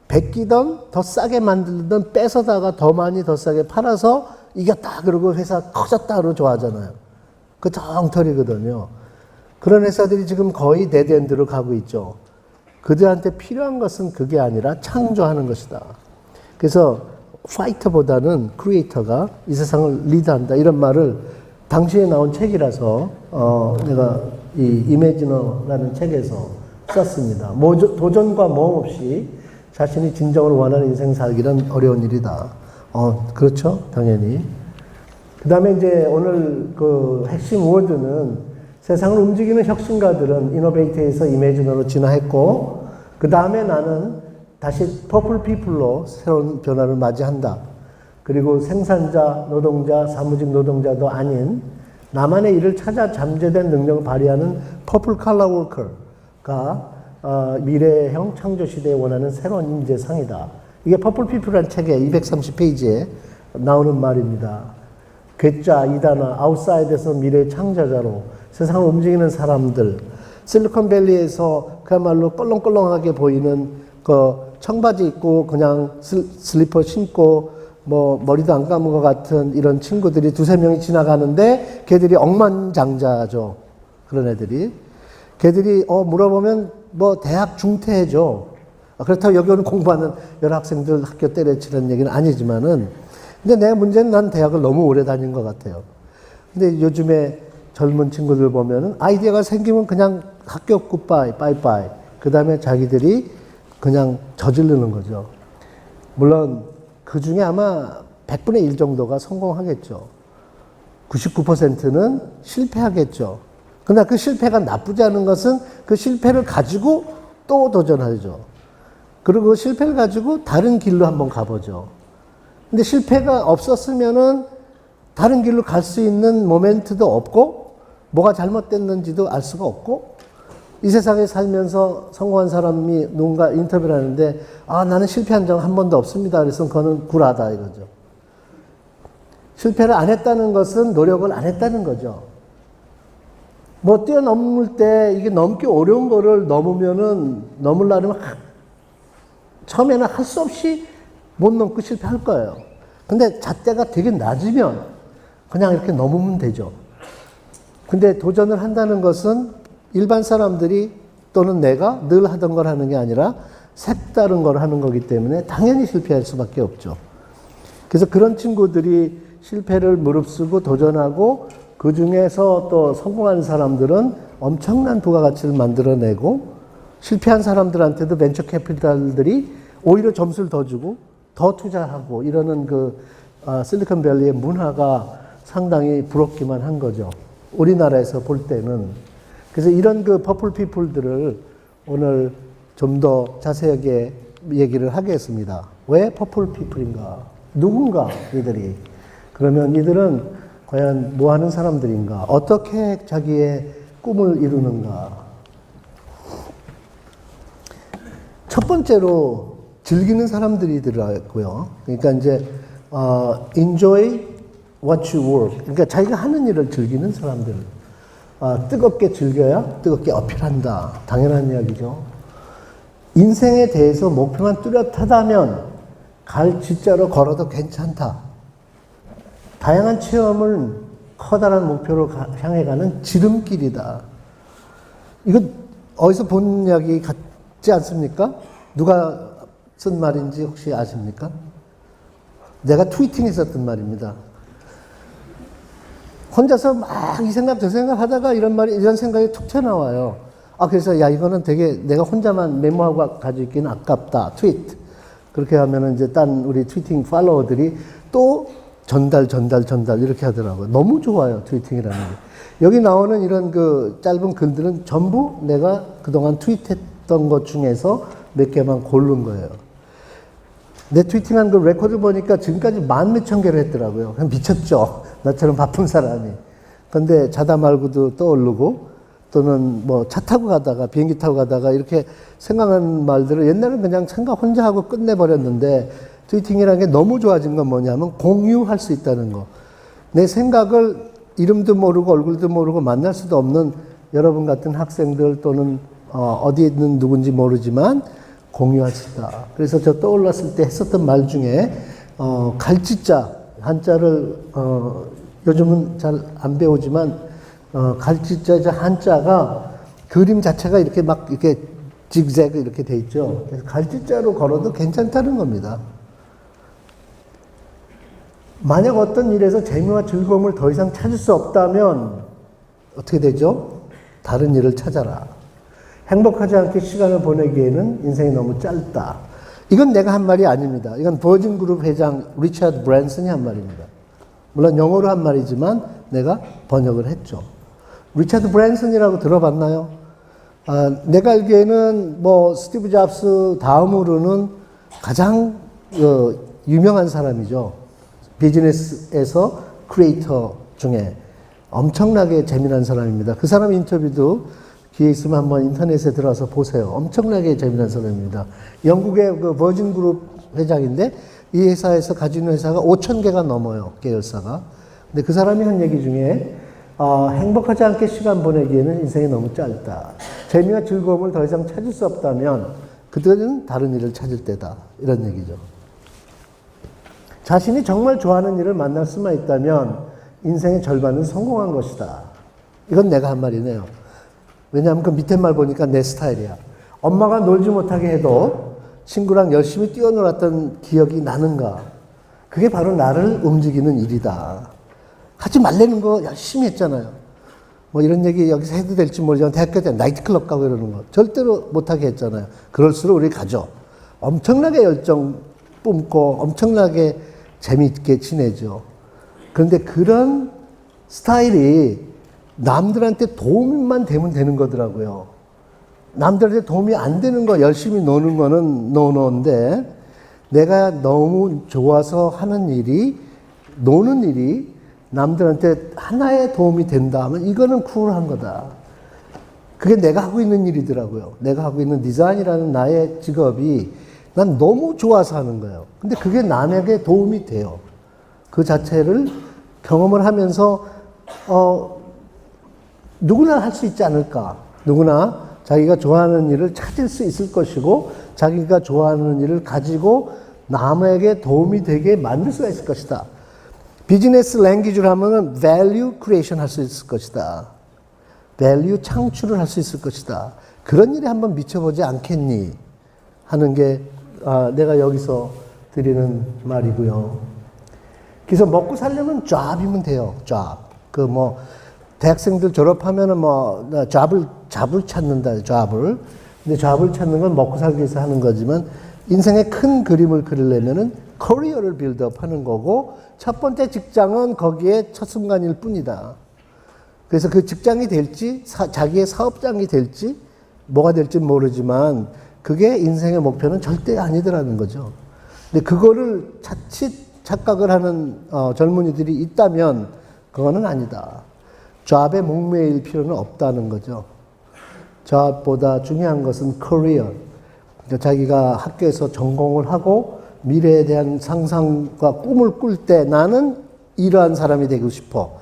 베끼던 더 싸게 만들던 뺏어다가 더 많이 더 싸게 팔아서 이겼다 그러고 회사 커졌다 그러고 좋아하잖아요. 그 엉터리거든요. 그런 회사들이 지금 거의 데드엔드로 가고 있죠. 그들한테 필요한 것은 그게 아니라 창조하는 것이다. 그래서 파이터보다는 크리에이터가 이 세상을 리드한다. 이런 말을 당시에 나온 책이라서 내가 이 이매지너라는 책에서 썼습니다. 도전과 모험 없이 자신이 진정으로 원하는 인생 살기는 어려운 일이다. 그렇죠. 당연히. 그 다음에 이제 오늘 그 핵심 워드는 세상을 움직이는 혁신가들은 이노베이트에서 이매지너로 진화했고, 그 다음에 나는 다시 퍼플 피플로 새로운 변화를 맞이한다. 그리고 생산자, 노동자, 사무직 노동자도 아닌 나만의 일을 찾아 잠재된 능력을 발휘하는 퍼플 칼라 워커가 미래형 창조 시대에 원하는 새로운 인재상이다. 이게 퍼플 피플이라는 책의 230페이지에 나오는 말입니다. 괴짜, 이단화, 아웃사이드에서 미래의 창조자로 세상을 움직이는 사람들, 실리콘밸리에서 그야말로 껄렁껄렁하게 보이는 그 청바지 입고 그냥 슬리퍼 신고 머리도 안 감은 것 같은 이런 친구들이 두세 명이 지나가는데 걔들이 억만장자죠. 그런 애들이. 걔들이 물어보면 대학 중퇴해줘. 그렇다고 여기 오는 공부하는 여학생들 학교 때려치는 얘기는 아니지만은, 근데 내 문제는 난 대학을 너무 오래 다닌 것 같아요. 근데 요즘에 젊은 친구들 보면은 아이디어가 생기면 그냥 학교 굿바이, 빠이빠이. 그 다음에 자기들이 그냥 저지르는 거죠. 물론 그 중에 아마 100분의 1 정도가 성공하겠죠. 99%는 실패하겠죠. 그러나 그 실패가 나쁘지 않은 것은 그 실패를 가지고 또 도전하죠. 그리고 그 실패를 가지고 다른 길로 한번 가보죠. 근데 실패가 없었으면은 다른 길로 갈 수 있는 모멘트도 없고, 뭐가 잘못됐는지도 알 수가 없고, 이 세상에 살면서 성공한 사람이 누군가 인터뷰를 하는데, 나는 실패한 적 한 번도 없습니다. 그래서 그거는 굴하다 이거죠. 실패를 안 했다는 것은 노력을 안 했다는 거죠. 뛰어넘을 때 이게 넘기 어려운 거를 넘으려면 처음에는 할 수 없이 못 넘고 실패할 거예요. 근데 잣대가 되게 낮으면 그냥 이렇게 넘으면 되죠. 근데 도전을 한다는 것은 일반 사람들이 또는 내가 늘 하던 걸 하는 게 아니라 색다른 걸 하는 거기 때문에 당연히 실패할 수밖에 없죠. 그래서 그런 친구들이 실패를 무릅쓰고 도전하고 그 중에서 또 성공한 사람들은 엄청난 부가가치를 만들어내고, 실패한 사람들한테도 벤처 캐피탈들이 오히려 점수를 더 주고 더 투자하고 이러는 실리콘밸리의 문화가 상당히 부럽기만 한 거죠. 우리나라에서 볼 때는. 그래서 이런 퍼플 피플들을 오늘 좀 더 자세하게 얘기를 하겠습니다. 왜 퍼플 피플인가? 누군가 이들이? 그러면 이들은 과연 뭐 하는 사람들인가? 어떻게 자기의 꿈을 이루는가? 첫 번째로 즐기는 사람들이더라고요. 그러니까 이제 enjoy what you work. 그러니까 자기가 하는 일을 즐기는 사람들. 뜨겁게 즐겨야 뜨겁게 어필한다. 당연한 이야기죠. 인생에 대해서 목표만 뚜렷하다면 갈 G자로 걸어도 괜찮다. 다양한 체험을 커다란 목표로 향해 가는 지름길이다. 이거 어디서 본 이야기 같지 않습니까? 누가 쓴 말인지 혹시 아십니까? 내가 트위팅했었던 말입니다. 혼자서 막 이 생각 저 생각 하다가 이런 생각이 툭 튀어나와요. 그래서 야 이거는 되게 내가 혼자만 메모하고 가지고 있기는 아깝다. 트윗. 그렇게 하면은 이제 딴 우리 트위팅 팔로워들이 또 전달 이렇게 하더라고요. 너무 좋아요. 트위팅이라는 게. 여기 나오는 이런 그 짧은 글들은 전부 내가 그동안 트윗했던 것 중에서 몇 개만 고른 거예요. 내 트위팅한 그 레코드 보니까 지금까지 10,000몇 개를 했더라고요. 그냥 미쳤죠. 나처럼 바쁜 사람이. 근데 자다 말고도 떠오르고 또는 뭐 차 타고 가다가 비행기 타고 가다가 이렇게 생각하는 말들을 옛날에는 그냥 생각 혼자 하고 끝내버렸는데 트위팅이라는 게 너무 좋아진 건 뭐냐면 공유할 수 있다는 거. 내 생각을 이름도 모르고 얼굴도 모르고 만날 수도 없는 여러분 같은 학생들 또는 어디에 있는 누군지 모르지만 공유할 수 있다. 그래서 저 떠올랐을 때 했었던 말 중에 갈지자 한자를 요즘은 잘 안 배우지만 갈지자 한자가 그림 자체가 이렇게 막 이렇게 직색 이렇게 돼 있죠. 그래서 갈지자로 걸어도 괜찮다는 겁니다. 만약 어떤 일에서 재미와 즐거움을 더 이상 찾을 수 없다면 어떻게 되죠? 다른 일을 찾아라. 행복하지 않게 시간을 보내기에는 인생이 너무 짧다. 이건 내가 한 말이 아닙니다. 이건 버진 그룹 회장 리처드 브랜슨이 한 말입니다. 물론 영어로 한 말이지만 내가 번역을 했죠. 리처드 브랜슨이라고 들어봤나요? 내가 알기에는 뭐 스티브 잡스 다음으로는 가장 유명한 사람이죠. 비즈니스에서 크리에이터 중에 엄청나게 재미난 사람입니다. 그 사람 인터뷰도 기회 있으면 한번 인터넷에 들어와서 보세요. 엄청나게 재미난 사람입니다. 영국의 그 버진 그룹 회장인데 이 회사에서 가지고 있는 회사가 5,000개가 넘어요. 계열사가. 근데 그 사람이 한 얘기 중에 행복하지 않게 시간 보내기에는 인생이 너무 짧다. 재미와 즐거움을 더 이상 찾을 수 없다면 그들은 다른 일을 찾을 때다. 이런 얘기죠. 자신이 정말 좋아하는 일을 만날 수만 있다면 인생의 절반은 성공한 것이다. 이건 내가 한 말이네요. 왜냐하면 그 밑에 말 보니까 내 스타일이야. 엄마가 놀지 못하게 해도 친구랑 열심히 뛰어놀았던 기억이 나는가. 그게 바로 나를 움직이는 일이다. 하지 말라는 거 열심히 했잖아요. 뭐 이런 얘기 여기서 해도 될지 모르지만 대학교 때 나이트클럽 가고 이러는 거 절대로 못하게 했잖아요. 그럴수록 우리 가죠. 엄청나게 열정 뿜고 엄청나게 재미있게 지내죠. 그런데 그런 스타일이 남들한테 도움만 되면 되는 거더라고요. 남들한테 도움이 안 되는 거 열심히 노는 거는 노노인데 내가 너무 좋아서 하는 일이 노는 일이 남들한테 하나의 도움이 된다 하면 이거는 쿨한 거다. 그게 내가 하고 있는 일이더라고요. 내가 하고 있는 디자인이라는 나의 직업이 난 너무 좋아서 하는 거예요. 근데 그게 남에게 도움이 돼요. 그 자체를 경험을 하면서 누구나 할 수 있지 않을까. 누구나 자기가 좋아하는 일을 찾을 수 있을 것이고 자기가 좋아하는 일을 가지고 남에게 도움이 되게 만들 수가 있을 것이다. 비즈니스 랭귀지로 하면은 value creation 할 수 있을 것이다. value 창출을 할 수 있을 것이다. 그런 일에 한번 미쳐보지 않겠니? 하는 게 내가 여기서 드리는 말이고요. 그래서 먹고 살려면 job이면 돼요. job. 그 뭐 대학생들 졸업하면은 뭐 job을 찾는다. job을. 근데 job을 찾는 건 먹고 살기 위해서 하는 거지만 인생의 큰 그림을 그리려면은 커리어를 빌드업 하는 거고 첫 번째 직장은 거기에 첫 순간일 뿐이다. 그래서 그 직장이 될지 자기의 사업장이 될지 뭐가 될지 모르지만 그게 인생의 목표는 절대 아니더라는 거죠. 근데 그거를 자칫 착각을 하는 젊은이들이 있다면 그거는 아니다. 잡에 목매일 필요는 없다는 거죠. 잡보다 중요한 것은 커리어. 그러니까 자기가 학교에서 전공을 하고 미래에 대한 상상과 꿈을 꿀 때 나는 이러한 사람이 되고 싶어.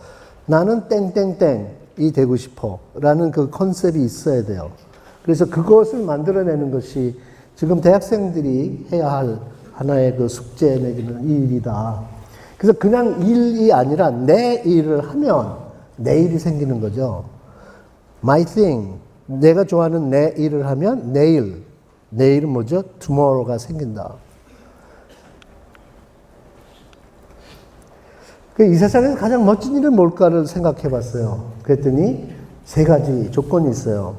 나는 땡땡땡이 되고 싶어. 라는 그 컨셉이 있어야 돼요. 그래서 그것을 만들어내는 것이 지금 대학생들이 해야 할 하나의 그 숙제 내지는 일이다. 그래서 그냥 일이 아니라 내 일을 하면 내일이 생기는 거죠. My thing. 내가 좋아하는 내 일을 하면 내일. 내일은 뭐죠? tomorrow가 생긴다. 이 세상에서 가장 멋진 일은 뭘까를 생각해 봤어요. 그랬더니 세 가지 조건이 있어요.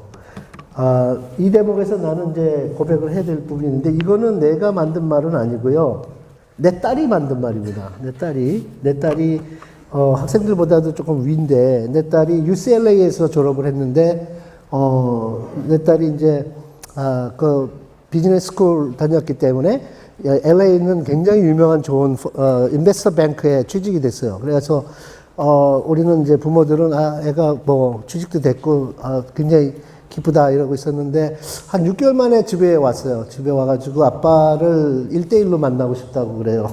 이 대목에서 나는 이제 고백을 해야 될 부분이 있는데, 이거는 내가 만든 말은 아니고요. 내 딸이 만든 말입니다. 내 딸이 학생들보다도 조금 위인데, 내 딸이 UCLA에서 졸업을 했는데, 내 딸이 이제, 그 비즈니스 스쿨 다녔기 때문에 LA는 굉장히 유명한 좋은 인베스터 뱅크에 취직이 됐어요. 그래서 우리는 이제 부모들은 애가 뭐 취직도 됐고 굉장히 기쁘다 이러고 있었는데, 한 6개월 만에 집에 왔어요. 집에 와가지고 아빠를 1대1로 만나고 싶다고 그래요.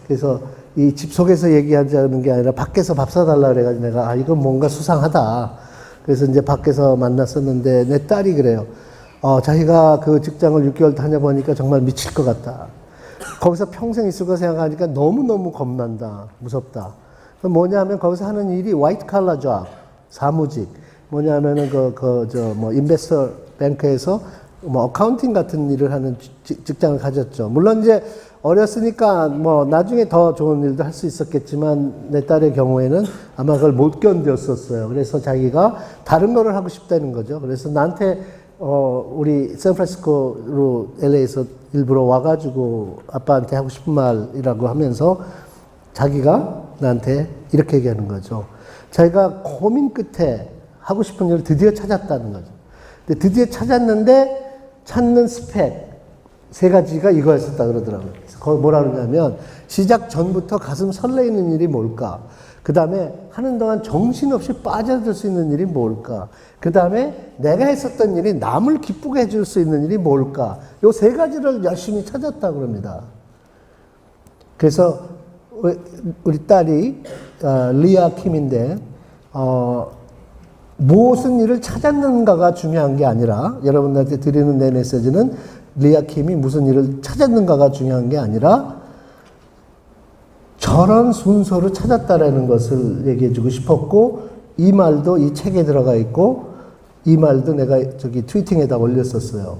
그래서 이 집 속에서 얘기하자는 게 아니라 밖에서 밥 사달라 그래가지고 내가 이건 뭔가 수상하다. 그래서 이제 밖에서 만났었는데, 내 딸이 그래요. 자기가 그 직장을 6개월 다녀보니까 정말 미칠 것 같다. 거기서 평생 있을 거 생각하니까 너무너무 겁난다. 무섭다. 뭐냐면 거기서 하는 일이 화이트 칼라 잡, 사무직. 뭐냐면은 인베스터 뱅크에서 뭐 어카운팅 같은 일을 하는 직장을 가졌죠. 물론 이제 어렸으니까 뭐 나중에 더 좋은 일도 할 수 있었겠지만, 내 딸의 경우에는 아마 그걸 못 견뎠었어요. 그래서 자기가 다른 거를 하고 싶다는 거죠. 그래서 나한테 우리 샌프란시스코로 LA에서 일부러 와가지고 아빠한테 하고 싶은 말이라고 하면서 자기가 나한테 이렇게 얘기하는 거죠. 자기가 고민 끝에 하고 싶은 일을 드디어 찾았다는 거죠. 근데 드디어 찾았는데 찾는 스펙 세 가지가 이거였었다 그러더라고요. 그래서 거기 뭐라 그러냐면, 시작 전부터 가슴 설레이는 일이 뭘까? 그 다음에 하는 동안 정신없이 빠져들 수 있는 일이 뭘까? 그 다음에 내가 했었던 일이 남을 기쁘게 해줄 수 있는 일이 뭘까? 요 세 가지를 열심히 찾았다 그럽니다. 그래서 우리 딸이 리아 킴인데, 무슨 일을 찾았는가가 중요한 게 아니라, 여러분들한테 드리는 내 메시지는 리아 킴이 무슨 일을 찾았는가가 중요한 게 아니라 저런 순서를 찾았다라는 것을 얘기해 주고 싶었고, 이 말도 이 책에 들어가 있고, 이 말도 내가 저기 트위팅에다 올렸었어요.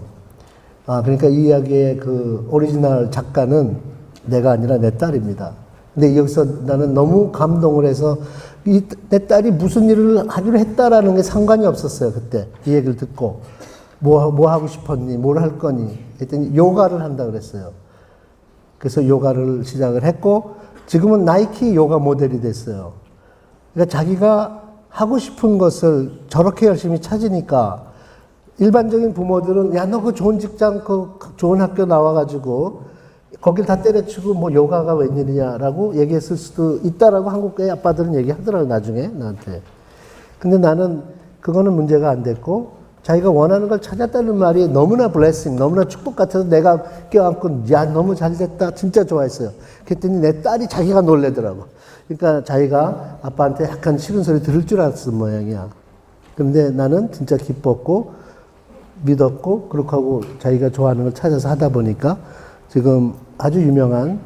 그러니까 이 이야기의 그 오리지널 작가는 내가 아니라 내 딸입니다. 근데 여기서 나는 너무 감동을 해서, 내 딸이 무슨 일을 하기로 했다라는 게 상관이 없었어요, 그때. 이 얘기를 듣고. 뭐 하고 싶었니? 뭘 할 거니? 했더니 요가를 한다 그랬어요. 그래서 요가를 시작을 했고, 지금은 나이키 요가 모델이 됐어요. 그러니까 자기가 하고 싶은 것을 저렇게 열심히 찾으니까, 일반적인 부모들은 야, 너 그 좋은 직장, 그 좋은 학교 나와가지고 거길 다 때려치고 뭐 요가가 웬일이냐라고 얘기했을 수도 있다라고 한국의 아빠들은 얘기하더라고요, 나중에 나한테. 근데 나는 그거는 문제가 안 됐고, 자기가 원하는 걸 찾았다는 말이 너무나 블레싱, 너무나 축복 같아서 내가 껴안고, 야, 너무 잘 됐다. 진짜 좋아했어요. 그랬더니 내 딸이 자기가 놀래더라고. 그러니까 자기가 아빠한테 약간 싫은 소리 들을 줄 알았던 모양이야. 근데 나는 진짜 기뻤고, 믿었고, 그렇게 하고 자기가 좋아하는 걸 찾아서 하다 보니까 지금 아주 유명한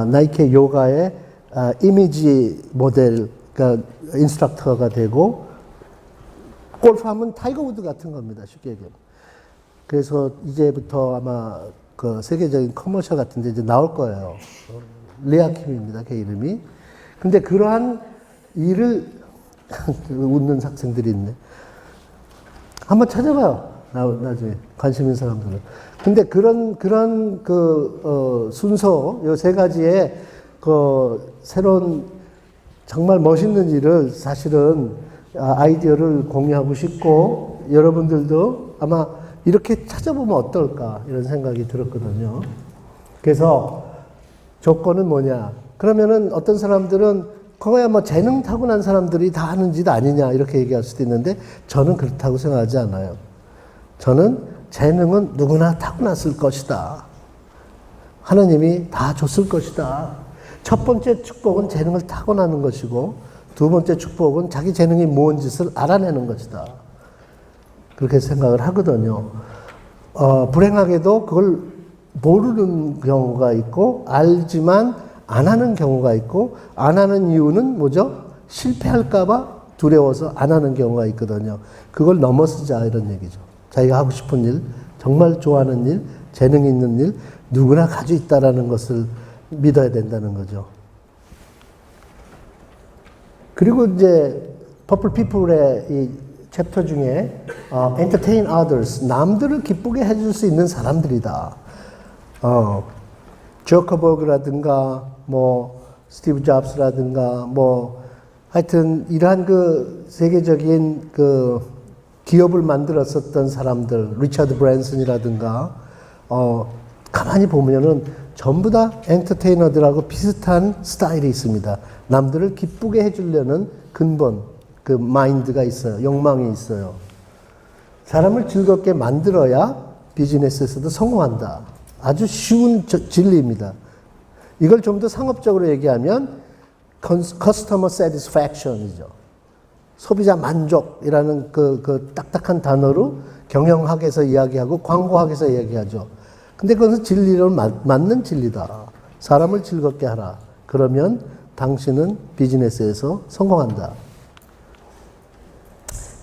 나이키 요가의 이미지 모델, 그러니까 인스트럭터가 되고, 골프하면 타이거 우드 같은 겁니다, 쉽게 얘기하면. 그래서 이제부터 아마 그 세계적인 커머셜 같은 데 이제 나올 거예요. 리아 킴입니다, 걔 이름이. 근데 그러한 일을 웃는 학생들이 있네. 한번 찾아봐요, 나중에 관심 있는 사람들은. 근데 그런 순서, 요 세 가지의 새로운 정말 멋있는 일을 사실은 아이디어를 공유하고 싶고, 여러분들도 아마 이렇게 찾아보면 어떨까 이런 생각이 들었거든요. 그래서 조건은 뭐냐? 그러면은 어떤 사람들은 그거야 뭐 재능 타고난 사람들이 다 하는 짓 아니냐 이렇게 얘기할 수도 있는데, 저는 그렇다고 생각하지 않아요. 저는 재능은 누구나 타고났을 것이다. 하나님이 다 줬을 것이다. 첫 번째 축복은 재능을 타고나는 것이고 두 번째 축복은 자기 재능이 무언 짓을 알아내는 것이다. 그렇게 생각을 하거든요. 불행하게도 그걸 모르는 경우가 있고 알지만 안 하는 경우가 있고 안 하는 이유는 뭐죠? 실패할까 봐 두려워서 안 하는 경우가 있거든요. 그걸 넘어서자 이런 얘기죠. 자기가 하고 싶은 일, 정말 좋아하는 일, 재능 있는 일 누구나 가지고 있다라는 것을 믿어야 된다는 거죠. 그리고 이제 Purple People의 이 챕터 중에 entertain others, 남들을 기쁘게 해줄 수 있는 사람들이다. 저커버그라든가 뭐 스티브 잡스라든가 뭐 하여튼 이러한 그 세계적인 그 기업을 만들었었던 사람들, 리처드 브랜슨이라든가 가만히 보면은 전부 다 엔터테이너들하고 비슷한 스타일이 있습니다. 남들을 기쁘게 해주려는 근본, 그 마인드가 있어요. 욕망이 있어요. 사람을 즐겁게 만들어야 비즈니스에서도 성공한다. 아주 쉬운 진리입니다. 이걸 좀 더 상업적으로 얘기하면 customer satisfaction이죠. 소비자 만족이라는 그 딱딱한 단어로 경영학에서 이야기하고 광고학에서 이야기하죠. 근데 그것은 진리로 맞는 진리다. 사람을 즐겁게 하라. 그러면 당신은 비즈니스에서 성공한다.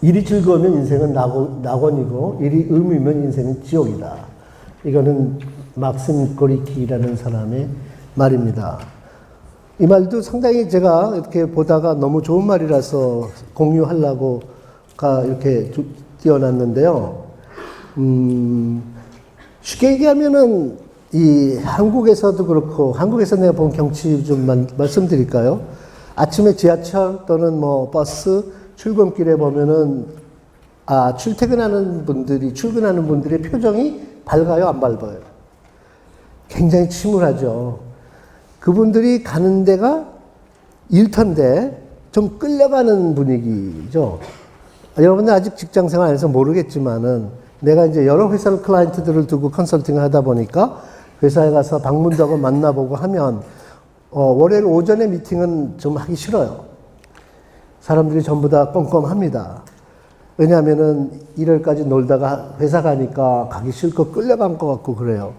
일이 즐거우면 인생은 낙원이고 일이 의무이면 인생은 지옥이다. 이거는 막심 고리키라는 사람의 말입니다. 이 말도 상당히 제가 이렇게 보다가 너무 좋은 말이라서 공유하려고 이렇게 띄워놨는데요. 쉽게 얘기하면은 이 한국에서도 그렇고, 한국에서 내가 본 경치 좀 말씀드릴까요? 아침에 지하철 또는 뭐 버스 출근길에 보면은 출근하는 분들의 표정이 밝아요, 안 밝아요? 굉장히 침울하죠. 그분들이 가는 데가 일터인데 좀 끌려가는 분위기죠. 여러분들 아직 직장 생활 안 해서 모르겠지만은 내가 이제 여러 회사 클라이언트들을 두고 컨설팅을 하다 보니까 회사에 가서 방문도 하고 만나보고 하면 월요일 오전에 미팅은 좀 하기 싫어요. 사람들이 전부 다 껌껌합니다. 왜냐하면은 일요일까지 놀다가 회사 가니까 가기 싫고 끌려간 것 같고 그래요.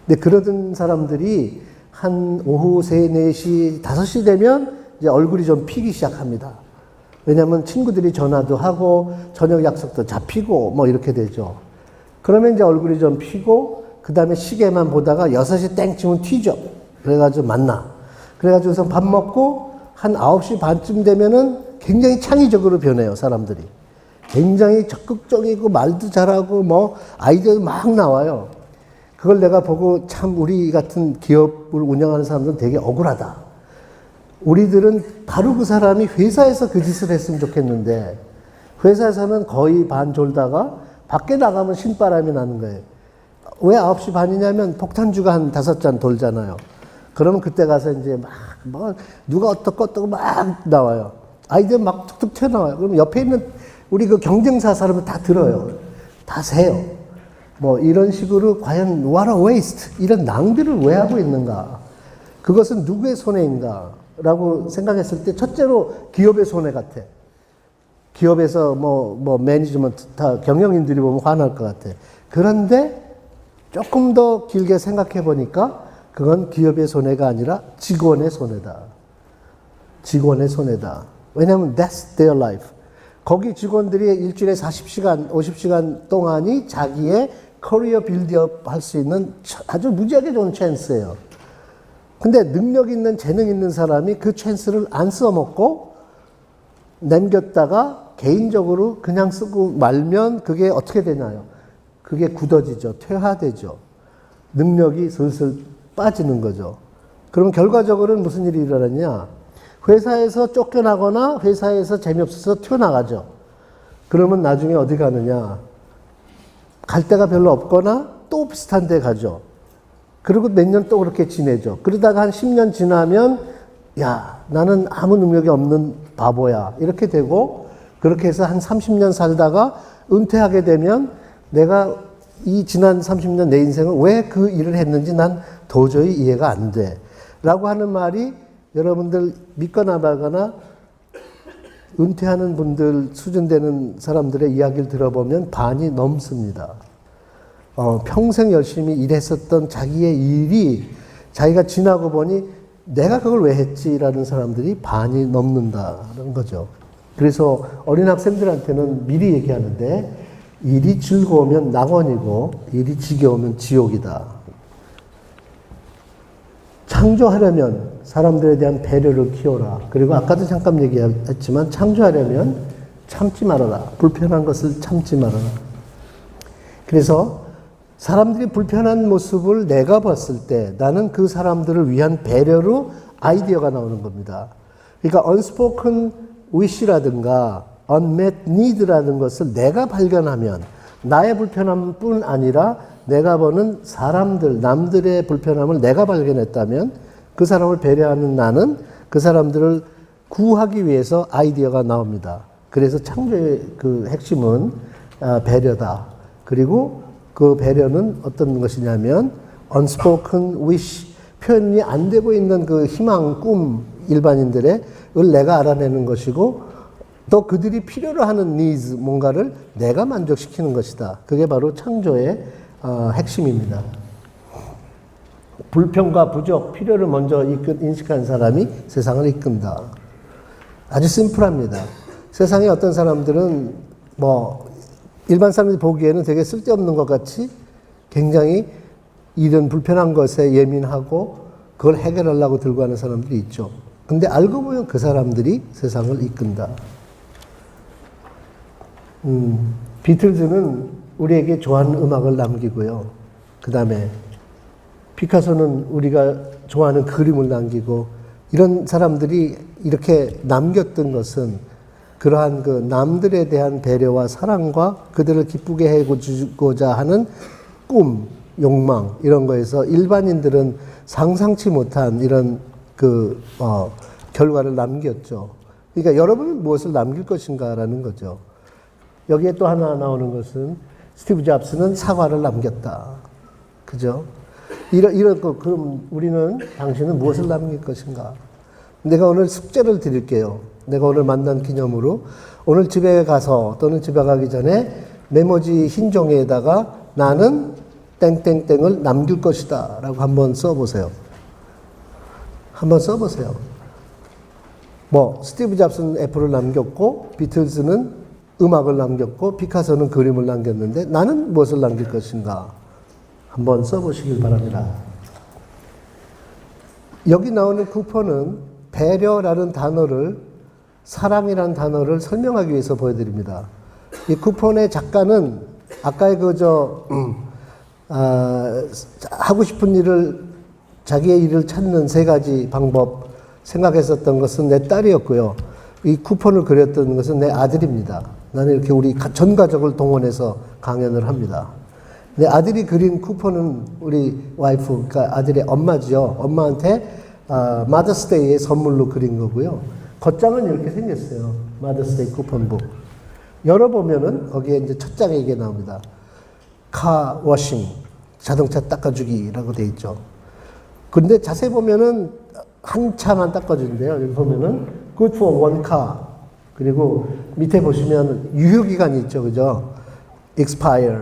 근데 그러던 사람들이 한 오후 3, 4시, 5시 되면 이제 얼굴이 좀 피기 시작합니다. 왜냐하면 친구들이 전화도 하고 저녁 약속도 잡히고 뭐 이렇게 되죠. 그러면 이제 얼굴이 좀 피고 그 다음에 시계만 보다가 6시 땡치면 튀죠. 그래가지고 만나. 그래가지고서 밥 먹고 한 9시 반쯤 되면은 굉장히 창의적으로 변해요, 사람들이. 굉장히 적극적이고 말도 잘하고 뭐 아이디어도 막 나와요. 그걸 내가 보고 참 우리 같은 기업을 운영하는 사람들은 되게 억울하다. 우리들은 바로 그 사람이 회사에서 그 짓을 했으면 좋겠는데 회사에서는 거의 반 졸다가 밖에 나가면 신바람이 나는 거예요. 왜 9시 반이냐면 폭탄주가 한 5잔 돌잖아요. 그러면 그때 가서 이제 막 누가 어떻고 막 나와요. 아이디어 막 툭툭 튀어나와요. 그럼 옆에 있는 우리 그 경쟁사 사람은 다 들어요. 다 세요. 뭐 이런 식으로 과연 what a waste, 이런 낭비를 왜 하고 있는가? 그것은 누구의 손해인가? 라고 생각했을 때 첫째로 기업의 손해 같아. 기업에서 뭐 매니지먼트 다 경영인들이 보면 화날 것 같아. 그런데 조금 더 길게 생각해 보니까 그건 기업의 손해가 아니라 직원의 손해다. 직원의 손해다. 왜냐하면 that's their life. 거기 직원들이 일주일에 40시간, 50시간 동안이 자기의 커리어 빌드업 할 수 있는 아주 무지하게 좋은 찬스예요. 근데 능력 있는, 재능 있는 사람이 그 찬스를 안 써먹고 남겼다가 개인적으로 그냥 쓰고 말면 그게 어떻게 되나요? 그게 굳어지죠. 퇴화되죠. 능력이 슬슬 빠지는 거죠. 그럼 결과적으로는 무슨 일이 일어나냐? 회사에서 쫓겨나거나 회사에서 재미없어서 튀어나가죠. 그러면 나중에 어디 가느냐? 갈 데가 별로 없거나 또 비슷한 데 가죠. 그리고 몇 년 또 그렇게 지내죠. 그러다가 한 10년 지나면 야, 나는 아무 능력이 없는 바보야. 이렇게 되고 그렇게 해서 한 30년 살다가 은퇴하게 되면 내가 이 지난 30년 내 인생은 왜 그 일을 했는지 난 도저히 이해가 안 돼. 라고 하는 말이 여러분들 믿거나 말거나 은퇴하는 분들, 수준되는 사람들의 이야기를 들어보면 반이 넘습니다. 평생 열심히 일했었던 자기의 일이 자기가 지나고 보니 내가 그걸 왜 했지라는 사람들이 반이 넘는다는 거죠. 그래서 어린 학생들한테는 미리 얘기하는데 일이 즐거우면 낙원이고 일이 지겨우면 지옥이다. 창조하려면 사람들에 대한 배려를 키워라. 그리고 아까도 잠깐 얘기했지만 창조하려면 참지 말아라. 불편한 것을 참지 말아라. 그래서 사람들이 불편한 모습을 내가 봤을 때 나는 그 사람들을 위한 배려로 아이디어가 나오는 겁니다. 그러니까 unspoken wish라든가 unmet need라는 것을 내가 발견하면 나의 불편함뿐 아니라 내가 보는 사람들, 남들의 불편함을 내가 발견했다면 그 사람을 배려하는 나는 그 사람들을 구하기 위해서 아이디어가 나옵니다. 그래서 창조의 그 핵심은 배려다. 그리고 그 배려는 어떤 것이냐면 unspoken wish, 표현이 안 되고 있는 그 희망, 꿈 일반인들의 을 내가 알아내는 것이고 또 그들이 필요로 하는 needs, 뭔가를 내가 만족시키는 것이다. 그게 바로 창조의 핵심입니다. 불평과 부족, 필요를 먼저 인식한 사람이 세상을 이끈다. 아주 심플합니다. 세상에 어떤 사람들은 일반 사람들이 보기에는 되게 쓸데없는 것 같이 굉장히 이런 불편한 것에 예민하고 그걸 해결하려고 들고 가는 사람들이 있죠. 근데 알고 보면 그 사람들이 세상을 이끈다. 비틀즈는 우리에게 좋아하는 음악을 남기고요. 그 다음에 피카소는 우리가 좋아하는 그림을 남기고 이런 사람들이 이렇게 남겼던 것은 그러한 그 남들에 대한 배려와 사랑과 그들을 기쁘게 해주고자 하는 꿈, 욕망 이런 거에서 일반인들은 상상치 못한 이런 결과를 남겼죠. 그러니까 여러분은 무엇을 남길 것인가라는 거죠. 여기에 또 하나 나오는 것은 스티브 잡스는 사과를 남겼다. 그죠? 이런 거, 그럼 우리는, 당신은 무엇을 남길 것인가? 내가 오늘 숙제를 드릴게요. 내가 오늘 만난 기념으로 오늘 집에 가서 또는 집에 가기 전에 메모지 흰 종이에다가 나는 땡땡땡을 남길 것이다. 라고 한번 써보세요. 한번 써보세요. 스티브 잡스는 애플을 남겼고, 비틀즈는 음악을 남겼고, 피카소는 그림을 남겼는데, 나는 무엇을 남길 것인가? 한번 써보시길 바랍니다. 여기 나오는 쿠퍼는 배려라는 단어를, 사랑이라는 단어를 설명하기 위해서 보여드립니다. 이 쿠폰의 작가는 아까의 하고 싶은 일을, 자기의 일을 찾는 세 가지 방법 생각했었던 것은 내 딸이었고요. 이 쿠폰을 그렸던 것은 내 아들입니다. 나는 이렇게 우리 전 가족을 동원해서 강연을 합니다. 내 아들이 그린 쿠폰은 우리 와이프, 그러니까 아들의 엄마죠. 엄마한테 마더스데이의 선물로 그린 거고요. 겉장은 이렇게 생겼어요. 마더스데이 쿠폰북. 열어보면은 거기에 이제 첫 장에 이게 나옵니다. 카 워싱, 자동차 닦아주기라고 돼 있죠. 근데 자세히 보면은 한 차만 닦아주는데요. 여기 보면은 good for one car. 그리고 밑에 보시면 유효기간이 있죠. 그죠? expire.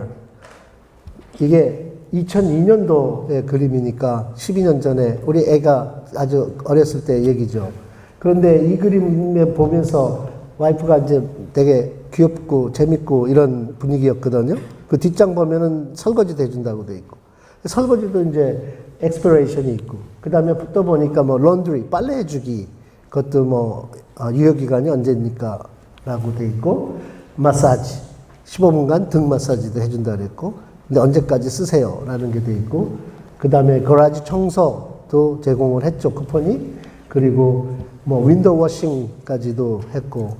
이게 2002년도의 그림이니까 12년 전에 우리 애가 아주 어렸을 때 얘기죠. 그런데 이 그림을 보면서 와이프가 이제 되게 귀엽고 재밌고 이런 분위기였거든요. 그 뒷장 보면은 설거지도 해준다고 돼 있고. 설거지도 이제 expiration이 있고. 그 다음에 또 보니까 laundry, 빨래해주기. 그것도 유효기간이 언제입니까? 라고 돼 있고. 마사지. 15분간 등 마사지도 해준다 그랬고. 근데 언제까지 쓰세요? 라는 게 돼 있고. 그 다음에 거라지 청소도 제공을 했죠. 쿠폰이. 그리고 윈도우 워싱까지도 했고.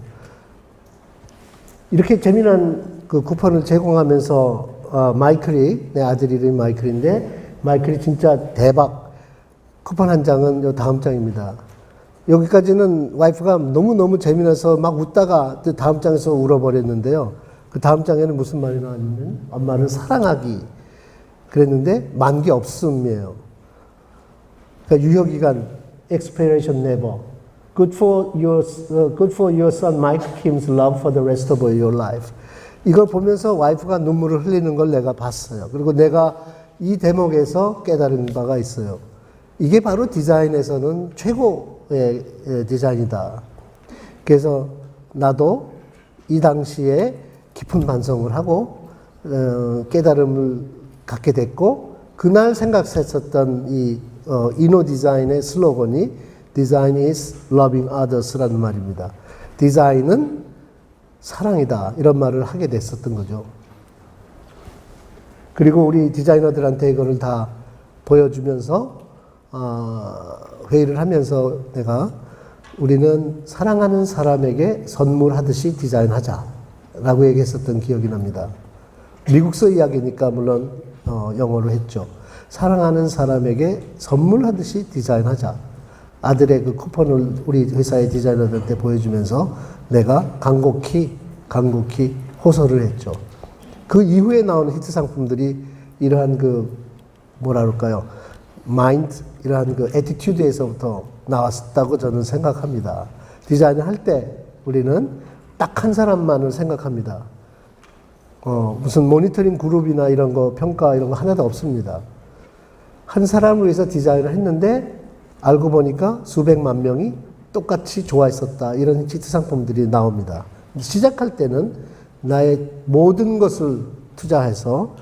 이렇게 재미난 그 쿠폰을 제공하면서 마이클이, 내 아들 이름이 마이클인데, 마이클이 진짜 대박. 쿠폰 한 장은 요 다음 장입니다. 여기까지는 와이프가 너무너무 재미나서 막 웃다가 다음 장에서 울어버렸는데요. 그 다음 장에는 무슨 말이 나왔냐면 엄마를 사랑하기 그랬는데 만기 없음이에요. 그러니까 유효기간 expiration never. Good for your son Mike Kim's love for the rest of your life. 이걸 보면서 와이프가 눈물을 흘리는 걸 내가 봤어요. 그리고 내가 이 대목에서 깨달은 바가 있어요. 이게 바로 디자인에서는 최고의 디자인이다. 그래서 나도 이 당시에 깊은 반성을 하고 깨달음을 갖게 됐고 그날 생각했었던 이 이노 디자인의 슬로건이 Design is loving others라는 말입니다. 디자인은 사랑이다 이런 말을 하게 됐었던 거죠. 그리고 우리 디자이너들한테 이거를 다 보여주면서 회의를 하면서 내가 우리는 사랑하는 사람에게 선물하듯이 디자인하자라고 얘기했었던 기억이 납니다. 미국서 이야기니까 물론 영어로 했죠. 사랑하는 사람에게 선물하듯이 디자인하자. 아들의 그 쿠폰을 우리 회사의 디자이너들한테 보여주면서 내가 간곡히 호소를 했죠. 그 이후에 나온 히트 상품들이 이러한 그 뭐라 그럴까요? 마인드, 이러한 그 애티튜드에서부터 나왔다고 저는 생각합니다. 디자인을 할 때 우리는 딱 한 사람만을 생각합니다. 무슨 모니터링 그룹이나 이런 거 평가 이런 거 하나도 없습니다. 한 사람을 위해서 디자인을 했는데 알고 보니까 수백만 명이 똑같이 좋아했었다. 이런 히트 상품들이 나옵니다. 시작할 때는 나의 모든 것을 투자해서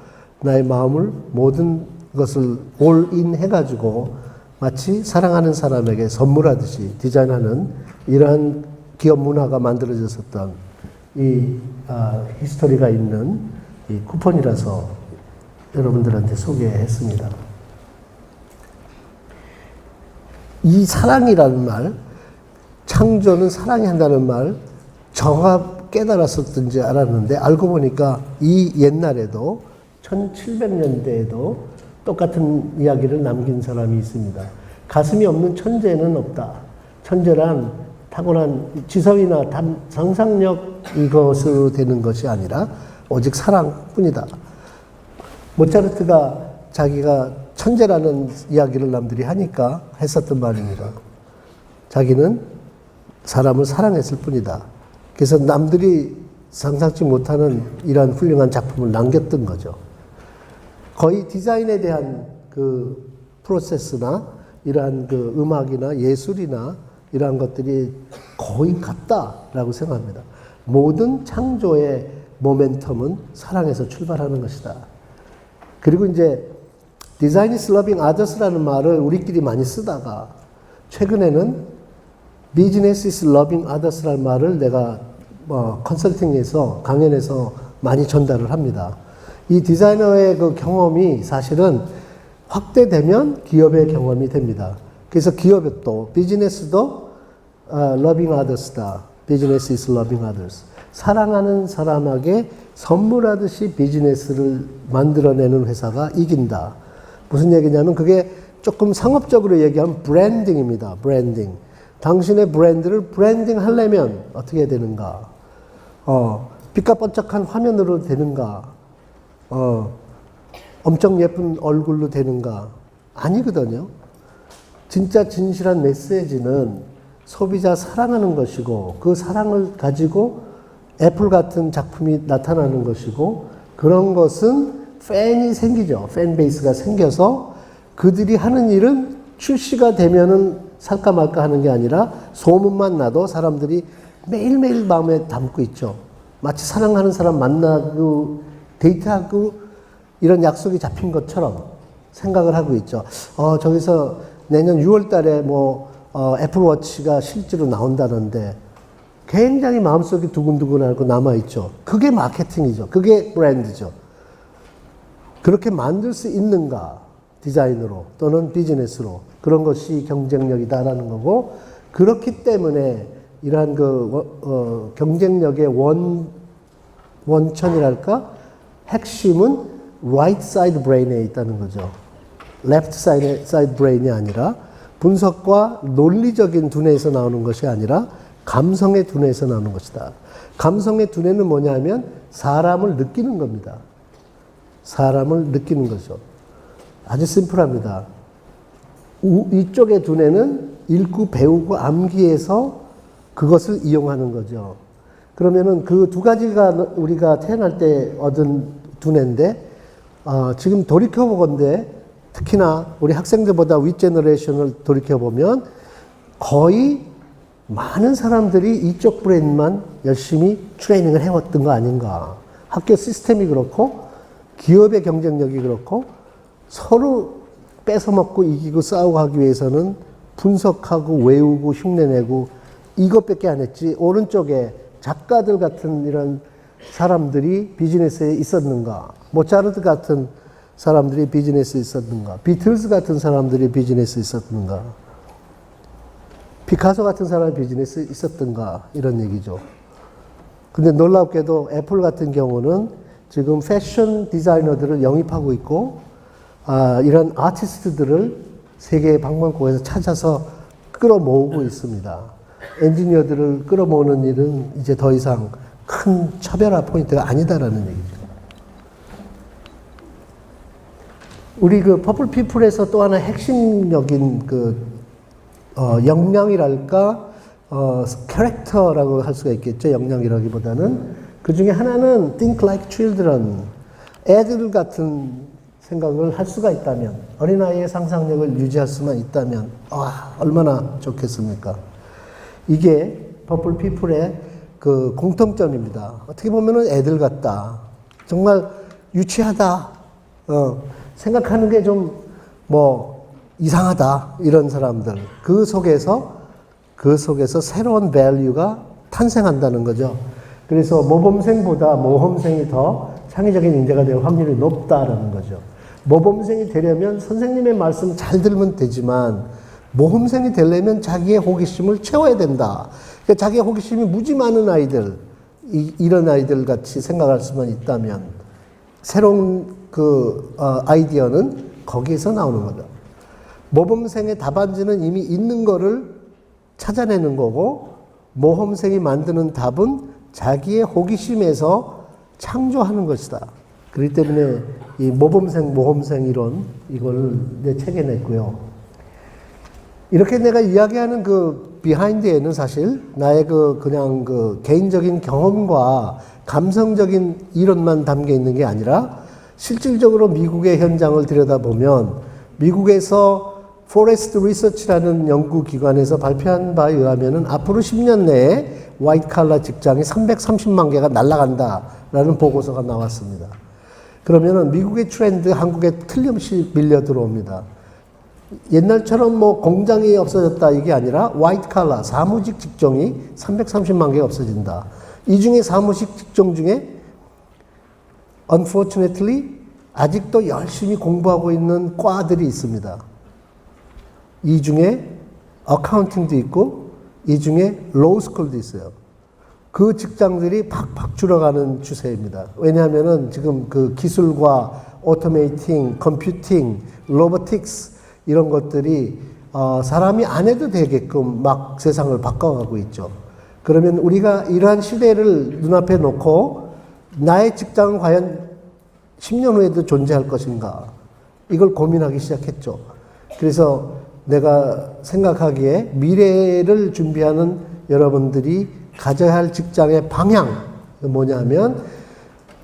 나의 마음을 모든 것을 올인 해가지고 마치 사랑하는 사람에게 선물하듯이 디자인하는 이러한 기업 문화가 만들어졌었던 이 히스토리가 있는 이 쿠폰이라서 여러분들한테 소개했습니다. 이 사랑이라는 말, 창조는 사랑이 한다는 말, 저가 깨달았었던지 알았는데 알고 보니까 이 옛날에도 1700년대에도 똑같은 이야기를 남긴 사람이 있습니다. 가슴이 없는 천재는 없다. 천재란 타고난 지성이나 상상력 이것으로 되는 것이 아니라 오직 사랑뿐이다. 모차르트가 자기가 천재라는 이야기를 남들이 하니까 했었던 말입니다. 자기는 사람을 사랑했을 뿐이다. 그래서 남들이 상상치 못하는 이러한 훌륭한 작품을 남겼던 거죠. 거의 디자인에 대한 그 프로세스나 이러한 그 음악이나 예술이나 이러한 것들이 거의 같다라고 생각합니다. 모든 창조의 모멘텀은 사랑에서 출발하는 것이다. 그리고 이제 Design is loving others라는 말을 우리끼리 많이 쓰다가 최근에는 Business is loving others라는 말을 내가 컨설팅에서 강연에서 많이 전달을 합니다. 이 디자이너의 그 경험이 사실은 확대되면 기업의 경험이 됩니다. 그래서 기업도 비즈니스도 loving others다. Business is loving others. 사랑하는 사람에게 선물하듯이 비즈니스를 만들어내는 회사가 이긴다. 무슨 얘기냐면 그게 조금 상업적으로 얘기하면 브랜딩입니다. 브랜딩. 당신의 브랜드를 브랜딩 하려면 어떻게 해야 되는가? 삐까뻔쩍한 화면으로 되는가? 엄청 예쁜 얼굴로 되는가? 아니거든요. 진짜 진실한 메시지는 소비자 사랑하는 것이고 그 사랑을 가지고 애플 같은 작품이 나타나는 것이고 그런 것은 팬이 생기죠. 팬 베이스가 생겨서 그들이 하는 일은 출시가 되면은 살까 말까 하는 게 아니라 소문만 나도 사람들이 매일매일 마음에 담고 있죠. 마치 사랑하는 사람 만나고 데이트하고 이런 약속이 잡힌 것처럼 생각을 하고 있죠. 저기서 내년 6월 달에 애플워치가 실제로 나온다는데 굉장히 마음속이 두근두근하고 남아있죠. 그게 마케팅이죠. 그게 브랜드죠. 그렇게 만들 수 있는가? 디자인으로 또는 비즈니스로. 그런 것이 경쟁력이다라는 거고, 그렇기 때문에 이러한 경쟁력의 원천이랄까? 핵심은 right side brain에 있다는 거죠. left side brain이 아니라 분석과 논리적인 두뇌에서 나오는 것이 아니라 감성의 두뇌에서 나오는 것이다. 감성의 두뇌는 뭐냐면 사람을 느끼는 겁니다. 사람을 느끼는 거죠. 아주 심플합니다. 이쪽의 두뇌는 읽고 배우고 암기해서 그것을 이용하는 거죠. 그러면은 그 두 가지가 우리가 태어날 때 얻은 두뇌인데, 지금 돌이켜보건대 특히나 우리 학생들보다 윗제너레이션을 돌이켜보면 거의 많은 사람들이 이쪽 브레인만 열심히 트레이닝을 해왔던 거 아닌가. 학교 시스템이 그렇고 기업의 경쟁력이 그렇고 서로 뺏어먹고 이기고 싸우고 하기 위해서는 분석하고 외우고 흉내내고 이것밖에 안 했지. 오른쪽에 작가들 같은 이런 사람들이 비즈니스에 있었는가? 모차르트 같은 사람들이 비즈니스에 있었는가? 비틀즈 같은 사람들이 비즈니스에 있었는가? 피카소 같은 사람이 비즈니스에 있었던가? 이런 얘기죠. 근데 놀랍게도 애플 같은 경우는 지금 패션 디자이너들을 영입하고 있고, 이런 아티스트들을 세계 방방곡곡에서 찾아서 끌어모으고 있습니다. 엔지니어들을 끌어모으는 일은 이제 더 이상 큰 차별화 포인트가 아니다라는 얘기죠. 우리 그 퍼플 피플에서 또 하나 핵심적인 역량이랄까, 캐릭터라고 할 수가 있겠죠. 역량이라기보다는. 그 중에 하나는 think like children. 애들 같은 생각을 할 수가 있다면, 어린아이의 상상력을 유지할 수만 있다면, 얼마나 좋겠습니까? 이게 퍼플 피플의 그 공통점입니다. 어떻게 보면은 애들 같다. 정말 유치하다. 생각하는 게 좀 이상하다. 이런 사람들. 그 속에서 새로운 밸류가 탄생한다는 거죠. 그래서 모범생보다 모험생이 더 창의적인 인재가 될 확률이 높다라는 거죠. 모범생이 되려면 선생님의 말씀 잘 들으면 되지만 모험생이 되려면 자기의 호기심을 채워야 된다. 그러니까 자기의 호기심이 무지 많은 아이들, 이런 아이들 같이 생각할 수만 있다면 새로운 아이디어는 거기에서 나오는 거다. 모범생의 답안지는 이미 있는 거를 찾아내는 거고, 모험생이 만드는 답은 자기의 호기심에서 창조하는 것이다. 그렇기 때문에 이 모범생 이론, 이걸 내 책에 냈고요. 이렇게 내가 이야기하는 그 비하인드에는 사실 나의 그냥 개인적인 경험과 감성적인 이론만 담겨 있는 게 아니라 실질적으로 미국의 현장을 들여다보면 미국에서 포레스트 리서치라는 연구기관에서 발표한 바에 의하면은 앞으로 10년 내에 화이트 칼라 직장이 330만 개가 날아간다라는 보고서가 나왔습니다. 그러면은 미국의 트렌드 한국에 틀림없이 밀려 들어옵니다. 옛날처럼 공장이 없어졌다 이게 아니라 화이트 칼라 사무직 직종이 330만 개가 없어진다. 이 중에 사무직 직종 중에 unfortunately 아직도 열심히 공부하고 있는 과들이 있습니다. 이 중에 어카운팅도 있고 이 중에 로우스쿨도 있어요. 그 직장들이 팍팍 줄어가는 추세입니다. 왜냐하면은 지금 그 기술과 오토메이팅, 컴퓨팅, 로보틱스 이런 것들이 사람이 안 해도 되게끔 막 세상을 바꿔가고 있죠. 그러면 우리가 이러한 시대를 눈앞에 놓고 나의 직장은 과연 10년 후에도 존재할 것인가? 이걸 고민하기 시작했죠. 그래서 내가 생각하기에 미래를 준비하는 여러분들이 가져야 할 직장의 방향 뭐냐면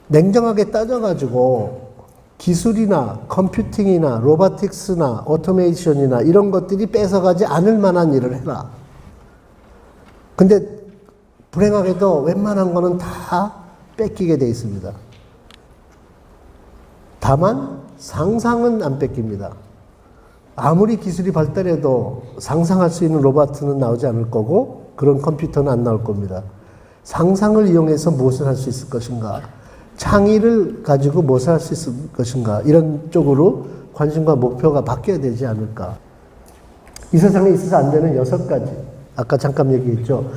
냉정하게 따져가지고 기술이나 컴퓨팅이나 로보틱스나 오토메이션이나 이런 것들이 뺏어가지 않을 만한 일을 해라. 근데 불행하게도 웬만한 거는 다 뺏기게 돼 있습니다. 다만 상상은 안 뺏깁니다. 아무리 기술이 발달해도 상상할 수 있는 로봇은 나오지 않을 거고 그런 컴퓨터는 안 나올 겁니다. 상상을 이용해서 무엇을 할 수 있을 것인가, 창의를 가지고 무엇을 할 수 있을 것인가, 이런 쪽으로 관심과 목표가 바뀌어야 되지 않을까. 이 세상에 있어서 안 되는 6가지, 아까 잠깐 얘기했죠.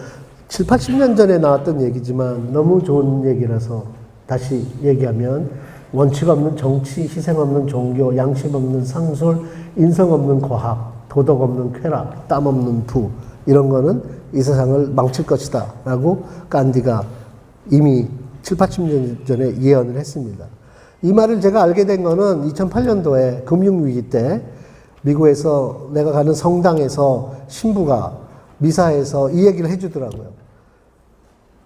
7, 80년 전에 나왔던 얘기지만 너무 좋은 얘기라서 다시 얘기하면 원칙 없는 정치, 희생 없는 종교, 양심 없는 상술, 인성 없는 과학, 도덕 없는 쾌락, 땀 없는 부, 이런 거는 이 세상을 망칠 것이다 라고 간디가 이미 7, 80년 전에 예언을 했습니다. 이 말을 제가 알게 된 거는 2008년도에 금융위기 때 미국에서 내가 가는 성당에서 신부가 미사에서 이 얘기를 해주더라고요.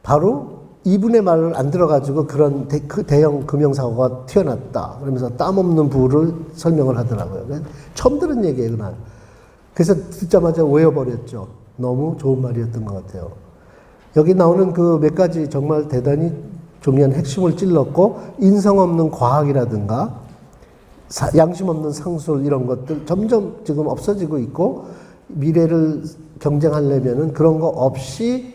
바로 이분의 말을 안 들어가지고 그런 대형 금융사고가 튀어났다. 그러면서 땀 없는 부를 설명을 하더라고요. 처음 들은 얘기예요, 그날. 그래서 듣자마자 외워버렸죠. 너무 좋은 말이었던 것 같아요. 여기 나오는 그 몇 가지 정말 대단히 중요한 핵심을 찔렀고, 인성 없는 과학이라든가, 양심 없는 상술 이런 것들 점점 지금 없어지고 있고, 미래를 경쟁하려면은 그런 거 없이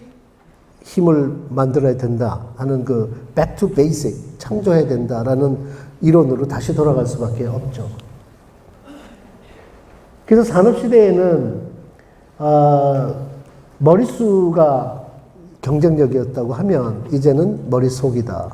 힘을 만들어야 된다 하는 그 back to basic, 창조해야 된다라는 이론으로 다시 돌아갈 수밖에 없죠. 그래서 산업시대에는 머릿수가 경쟁력이었다고 하면 이제는 머릿속이다.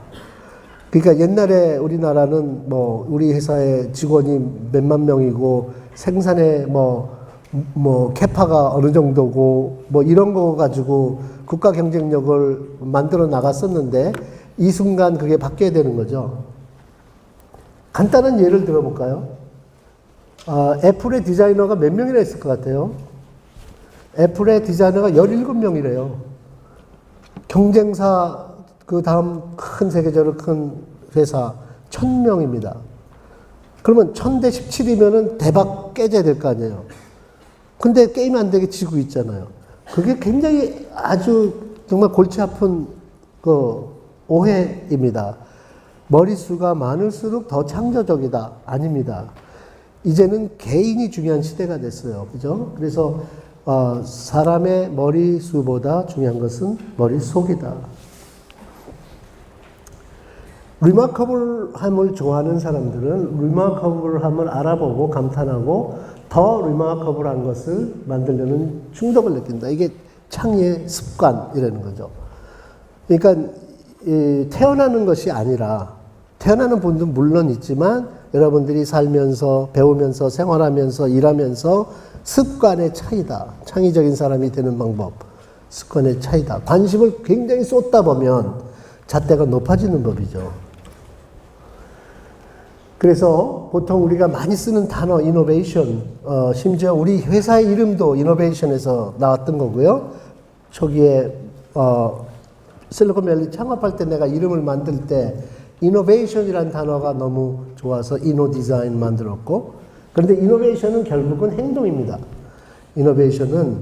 그러니까 옛날에 우리나라는 뭐 우리 회사의 직원이 몇만 명이고 생산의 뭐 캐파가 어느 정도고 뭐 이런 거 가지고 국가 경쟁력을 만들어 나갔었는데 이 순간 그게 바뀌어야 되는 거죠. 간단한 예를 들어볼까요? 애플의 디자이너가 몇 명이나 있을 것 같아요? 애플의 디자이너가 17명이래요. 경쟁사 그 다음 큰 세계적으로 큰 회사 1000명입니다. 그러면 1000대 17이면은 대박 깨져야 될 거 아니에요. 근데 게임 안 되게 지고 있잖아요. 그게 굉장히 아주 정말 골치 아픈 그 오해입니다. 머릿수가 많을수록 더 창조적이다. 아닙니다. 이제는 개인이 중요한 시대가 됐어요. 그죠? 그래서 사람의 머릿수보다 중요한 것은 머릿속이다. 리마커블함을 좋아하는 사람들은 리마커블함을 알아보고 감탄하고 더 리마커블한 것을 만들려는 충동을 느낀다. 이게 창의의 습관이라는 거죠. 그러니까 태어나는 것이 아니라 태어나는 분도 물론 있지만 여러분들이 살면서 배우면서 생활하면서 일하면서 습관의 차이다. 창의적인 사람이 되는 방법. 습관의 차이다. 관심을 굉장히 쏟다 보면 잣대가 높아지는 법이죠. 그래서 보통 우리가 많이 쓰는 단어 이노베이션, 심지어 우리 회사의 이름도 이노베이션에서 나왔던 거고요. 초기에 실리콘밸리 창업할 때 내가 이름을 만들 때 이노베이션이라는 단어가 너무 좋아서 이노디자인 만들었고, 그런데 이노베이션은 결국은 행동입니다. 이노베이션은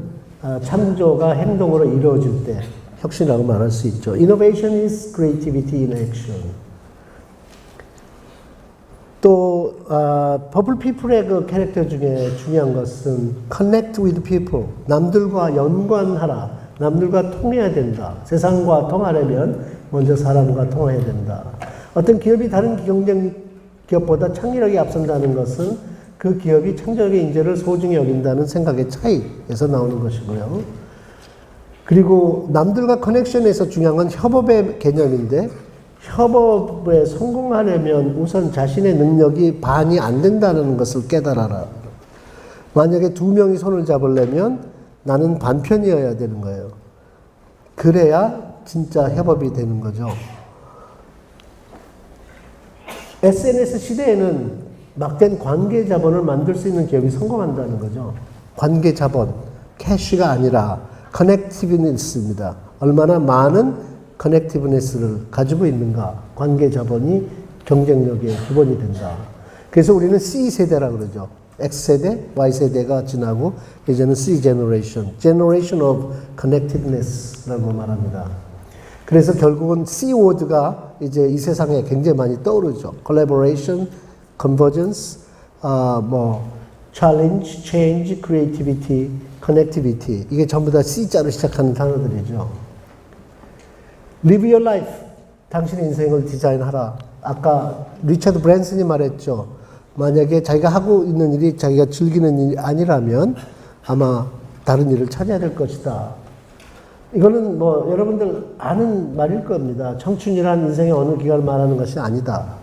창조가 행동으로 이루어질 때 혁신이라고 말할 수 있죠. Innovation is creativity in action. 또 버블 피플의 그 캐릭터 중에 중요한 것은 connect with people. 남들과 연관하라. 남들과 통해야 된다. 세상과 통하려면 먼저 사람과 통해야 된다. 어떤 기업이 다른 경쟁 기업보다 창의력이 앞선다는 것은 그 기업이 창조력의 인재를 소중히 여긴다는 생각의 차이에서 나오는 것이고요. 그리고 남들과 커넥션에서 중요한 건 협업의 개념인데, 협업에 성공하려면 우선 자신의 능력이 반이 안 된다는 것을 깨달아라. 만약에 2명이 손을 잡으려면 나는 반편이어야 되는 거예요. 그래야 진짜 협업이 되는 거죠. SNS 시대에는 막된 관계 자본을 만들 수 있는 기업이 성공한다는 거죠. 관계 자본, 캐시가 아니라 커넥티브니스입니다. 얼마나 많은 커넥티브니스를 가지고 있는가. 관계 자본이 경쟁력의 기본이 된다. 그래서 우리는 C세대라고 그러죠. X세대, Y세대가 지나고 이제는 C-Generation, Generation of Connectedness라고 말합니다. 그래서 결국은 C-word가 이제 이 세상에 굉장히 많이 떠오르죠. Collaboration, Convergence, Challenge, Change, Creativity, Connectivity. 이게 전부 다 C자로 시작하는 단어들이죠. Live your life. 당신의 인생을 디자인하라. 아까 리처드 브랜슨이 말했죠. 만약에 자기가 하고 있는 일이 자기가 즐기는 일이 아니라면 아마 다른 일을 찾아야 될 것이다. 이거는 뭐 여러분들 아는 말일 겁니다. 청춘이란 인생의 어느 기간을 말하는 것이 아니다.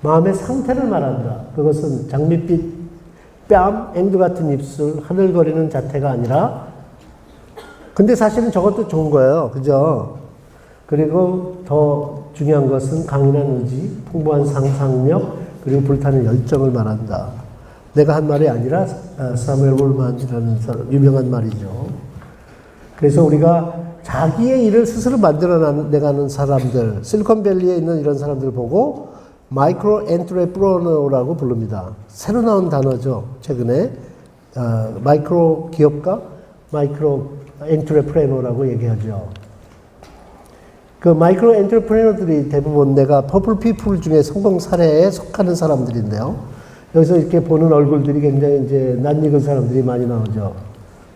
마음의 상태를 말한다. 그것은 장밋빛 뺨, 앵두 같은 입술, 하늘거리는 자태가 아니라 근데 사실은 저것도 좋은 거예요. 그죠? 그리고 더 중요한 것은 강인한 의지, 풍부한 상상력, 그리고 불타는 열정을 말한다. 내가 한 말이 아니라 사무엘 올만이라는 사람, 유명한 말이죠. 그래서 우리가 자기의 일을 스스로 만들어 나가는 사람들, 실리콘밸리에 있는 이런 사람들을 보고 마이크로 엔트레프로너라고 부릅니다. 새로 나온 단어죠. 최근에 마이크로 기업가, 마이크로 엔트레프레너라고 얘기하죠. 그 마이크로 엔트레프레너들이 대부분 내가 퍼플 피플 중에 성공 사례에 속하는 사람들인데요. 여기서 이렇게 보는 얼굴들이 굉장히 이제 낯익은 사람들이 많이 나오죠.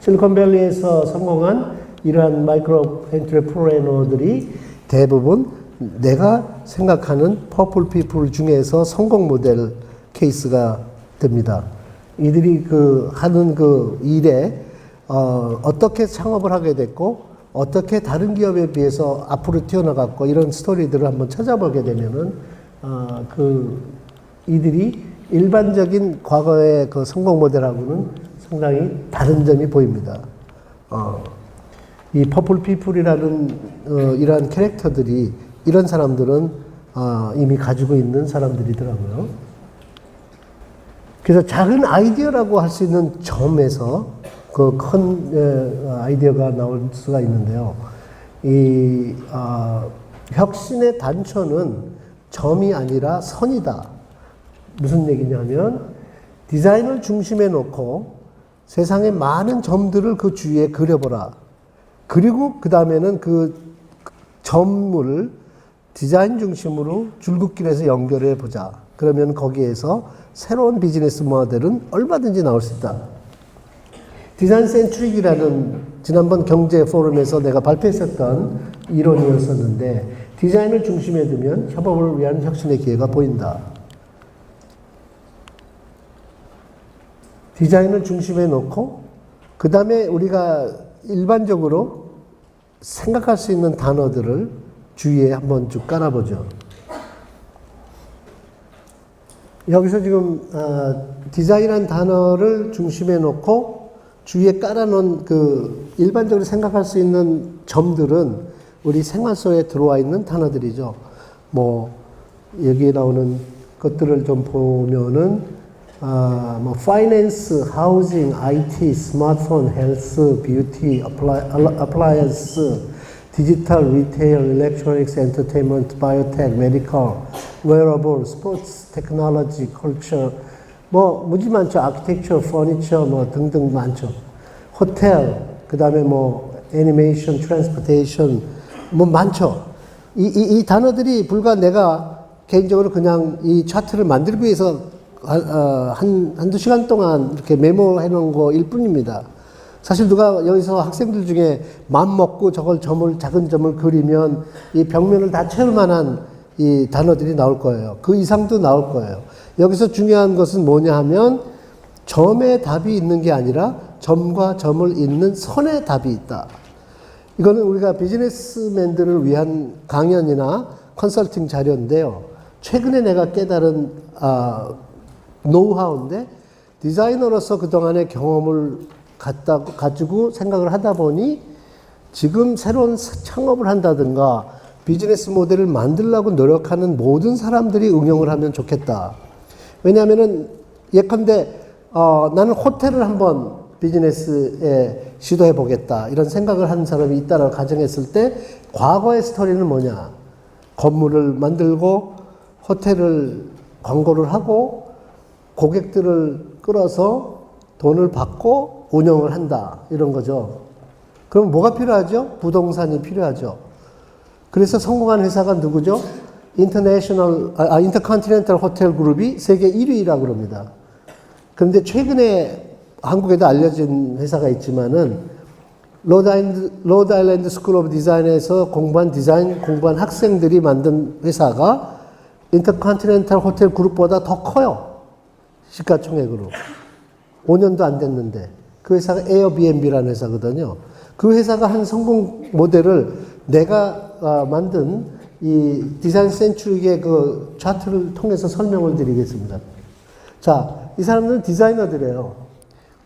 실리콘밸리에서 성공한 이러한 마이크로 엔트레프레너들이 대부분 내가 생각하는 퍼플 피플 중에서 성공 모델 케이스가 됩니다. 이들이 하는 일에 어떻게 창업을 하게 됐고 어떻게 다른 기업에 비해서 앞으로 튀어나갔고 이런 스토리들을 한번 찾아보게 되면은 이들이 일반적인 과거의 그 성공 모델하고는 상당히 다른 점이 보입니다. 이 퍼플 피플이라는 이러한 캐릭터들이 이런 사람들은 이미 가지고 있는 사람들이더라고요. 그래서 작은 아이디어라고 할 수 있는 점에서 그 큰 아이디어가 나올 수가 있는데요. 이 혁신의 단초는 점이 아니라 선이다. 무슨 얘기냐면 디자인을 중심에 놓고 세상의 많은 점들을 그 주위에 그려보라. 그리고 그 다음에는 그 점을 디자인 중심으로 줄긋길에서 연결해 보자. 그러면 거기에서 새로운 비즈니스 모델은 얼마든지 나올 수 있다. 디자인 센트릭이라는 지난번 경제 포럼에서 내가 발표했었던 이론이었었는데 디자인을 중심에 두면 협업을 위한 혁신의 기회가 보인다. 디자인을 중심에 놓고 그 다음에 우리가 일반적으로 생각할 수 있는 단어들을 주위에 한번 쭉 깔아보죠. 여기서 지금 디자인이라는 단어를 중심에 놓고 주위에 깔아놓은 일반적으로 생각할 수 있는 점들은 우리 생활 속에 들어와 있는 단어들이죠. 여기에 나오는 것들을 좀 보면은 finance, housing, IT, smartphone, health, beauty, appliance, digital, retail, electronics, entertainment, biotech, medical, wearable, sports, technology, culture, 무지 많죠. architecture, furniture, 등등 많죠. 호텔, 그 다음에 애니메이션, transportation, 많죠. 이 단어들이 불과 내가 개인적으로 그냥 이 차트를 만들기 위해서 한두 시간 동안 이렇게 메모해 놓은 거일 뿐입니다. 사실 누가 여기서 학생들 중에 마음 먹고 작은 점을 그리면 이 벽면을 다 채울 만한 이 단어들이 나올 거예요. 그 이상도 나올 거예요. 여기서 중요한 것은 뭐냐 하면 점에 답이 있는 게 아니라 점과 점을 잇는 선에 답이 있다. 이거는 우리가 비즈니스맨들을 위한 강연이나 컨설팅 자료인데요. 최근에 내가 깨달은 노하우인데 디자이너로서 그동안의 경험을 가지고 생각을 하다 보니 지금 새로운 창업을 한다든가 비즈니스 모델을 만들려고 노력하는 모든 사람들이 응용을 하면 좋겠다. 왜냐하면은 예컨대 나는 호텔을 한번 비즈니스에 시도해 보겠다 이런 생각을 하는 사람이 있다라고 가정했을 때 과거의 스토리는 뭐냐? 건물을 만들고 호텔을 광고를 하고 고객들을 끌어서 돈을 받고 운영을 한다 이런 거죠. 그럼 뭐가 필요하죠? 부동산이 필요하죠. 그래서 성공한 회사가 누구죠? 인터컨티넨탈 호텔 그룹이 세계 1위라고 그럽니다. 그런데 최근에 한국에도 알려진 회사가 있지만은 로드아일랜드 스쿨 오브 디자인에서 디자인 공부한 학생들이 만든 회사가 인터컨티넨탈 호텔 그룹보다 더 커요. 시가총액으로. 5년도 안 됐는데. 그 회사가 에어비앤비라는 회사거든요. 그 회사가 한 성공 모델을 내가 만든 이 디자인 센츄릭의 그 차트를 통해서 설명을 드리겠습니다. 자, 이 사람들은 디자이너들이에요.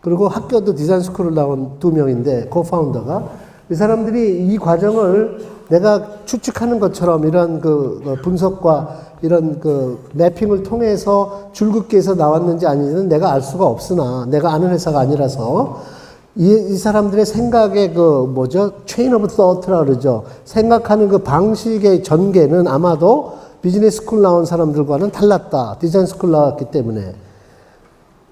그리고 학교도 디자인 스쿨을 나온 2명인데, 코파운더가 이 사람들이 이 과정을 내가 추측하는 것처럼 이런 그 분석과 이런 그 매핑을 통해서 줄긋기에서 나왔는지 아닌지는 내가 알 수가 없으나, 내가 아는 회사가 아니라서 이 사람들의 생각의 그 뭐죠? 체인 오브 thought라 그러죠. 생각하는 그 방식의 전개는 아마도 비즈니스 스쿨 나온 사람들과는 달랐다. 디자인 스쿨 나왔기 때문에.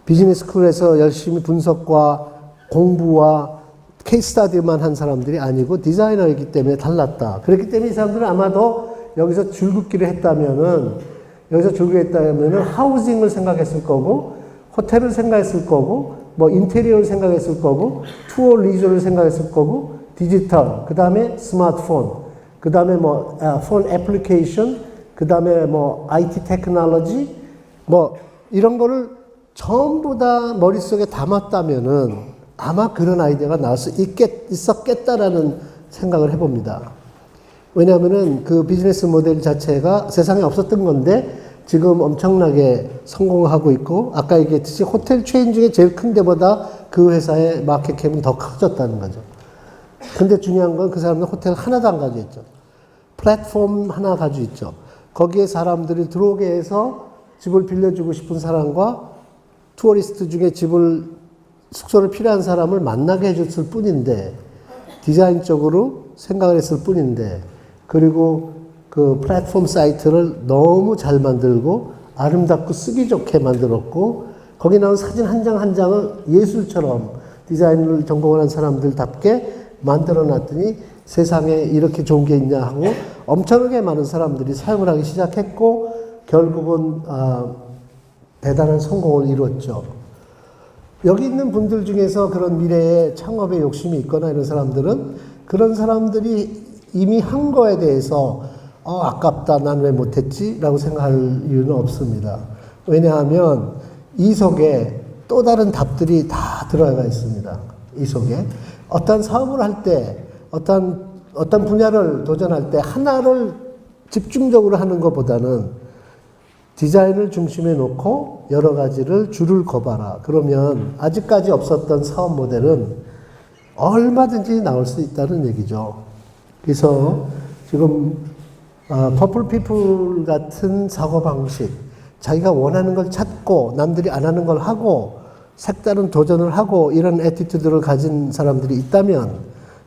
비즈니스 스쿨에서 열심히 분석과 공부와 케이스 스터디만 한 사람들이 아니고 디자이너이기 때문에 달랐다. 그렇기 때문에 이 사람들은 아마도 여기서 줄긋기를 했다면은, 하우징을 생각했을 거고, 호텔을 생각했을 거고, 뭐 인테리어를 생각했을 거고, 투어 리조를 생각했을 거고, 디지털, 그 다음에 스마트폰, 그 다음에 뭐 폰 애플리케이션, 그 다음에 뭐 IT 테크놀로지, 뭐 이런 거를 전부 다 머릿속에 담았다면은 아마 그런 아이디어가 나올 수 있었겠다라는 생각을 해봅니다. 왜냐하면은 그 비즈니스 모델 자체가 세상에 없었던 건데 지금 엄청나게 성공하고 있고, 아까 얘기했듯이 호텔 체인 중에 제일 큰 데보다 그 회사의 마켓캡은 더 커졌다는 거죠. 근데 중요한 건 그 사람은 호텔 하나도 안 가지고 있죠. 플랫폼 하나 가지고 있죠. 거기에 사람들이 들어오게 해서 집을 빌려주고 싶은 사람과 투어리스트 중에 숙소를 필요한 사람을 만나게 해줬을 뿐인데, 디자인적으로 생각을 했을 뿐인데, 그리고 그 플랫폼 사이트를 너무 잘 만들고 아름답고 쓰기 좋게 만들었고, 거기 나온 사진 한 장 한 장을 예술처럼 디자인을 전공한 사람들답게 만들어 놨더니 세상에 이렇게 좋은 게 있냐 하고 엄청나게 많은 사람들이 사용을 하기 시작했고, 결국은 대단한 성공을 이뤘죠. 여기 있는 분들 중에서 그런 미래에 창업에 욕심이 있거나 이런 사람들은, 그런 사람들이 이미 한 거에 대해서 아깝다, 난 왜 못했지? 라고 생각할 이유는 없습니다. 왜냐하면 이 속에 또 다른 답들이 다 들어가 있습니다. 이 속에 어떤 사업을 할 때, 어떤 분야를 도전할 때 하나를 집중적으로 하는 것보다는 디자인을 중심에 놓고 여러 가지를 줄을 거봐라. 그러면 아직까지 없었던 사업 모델은 얼마든지 나올 수 있다는 얘기죠. 그래서 지금 퍼플 피플 같은 사고방식, 자기가 원하는 걸 찾고 남들이 안 하는 걸 하고 색다른 도전을 하고 이런 애티튜드를 가진 사람들이 있다면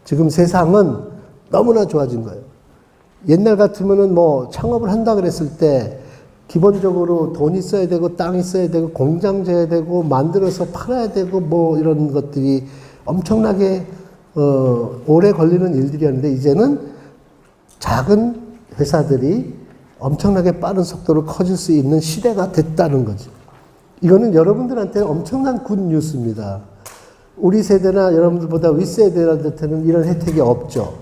지금 세상은 너무나 좋아진 거예요. 옛날 같으면은 뭐 창업을 한다 그랬을 때 기본적으로 돈이 있어야 되고 땅이 있어야 되고 공장 져야 되고 만들어서 팔아야 되고 뭐 이런 것들이 엄청나게 오래 걸리는 일들이었는데, 이제는 작은 회사들이 엄청나게 빠른 속도로 커질 수 있는 시대가 됐다는 거죠. 이거는 여러분들한테 엄청난 굿 뉴스입니다. 우리 세대나 여러분들보다 윗세대한테는 이런 혜택이 없죠.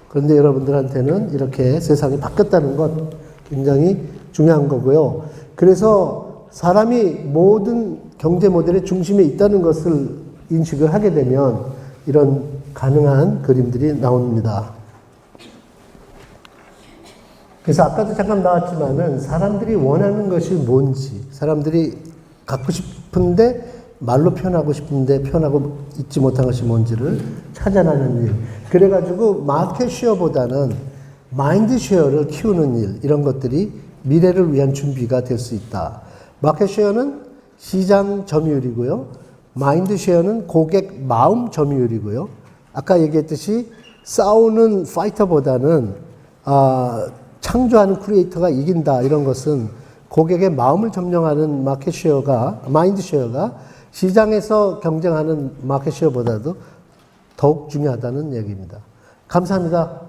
그런데 여러분들한테는 이렇게 세상이 바뀌었다는 것 굉장히 중요한 거고요. 그래서 사람이 모든 경제 모델의 중심에 있다는 것을 인식을 하게 되면 이런 가능한 그림들이 나옵니다. 그래서 아까도 잠깐 나왔지만은 사람들이 원하는 것이 뭔지, 사람들이 갖고 싶은데 말로 표현하고 싶은데 표현하고 있지 못한 것이 뭔지를 찾아내는 일. 그래가지고 마켓 쉐어보다는 마인드 쉐어를 키우는 일, 이런 것들이 미래를 위한 준비가 될 수 있다. 마켓 쉐어는 시장 점유율이고요. 마인드 쉐어는 고객 마음 점유율이고요. 아까 얘기했듯이 싸우는 파이터보다는 창조하는 크리에이터가 이긴다, 이런 것은 고객의 마음을 점령하는 마켓 쉐어가, 마인드 쉐어가 시장에서 경쟁하는 마켓 쉐어보다도 더욱 중요하다는 얘기입니다. 감사합니다.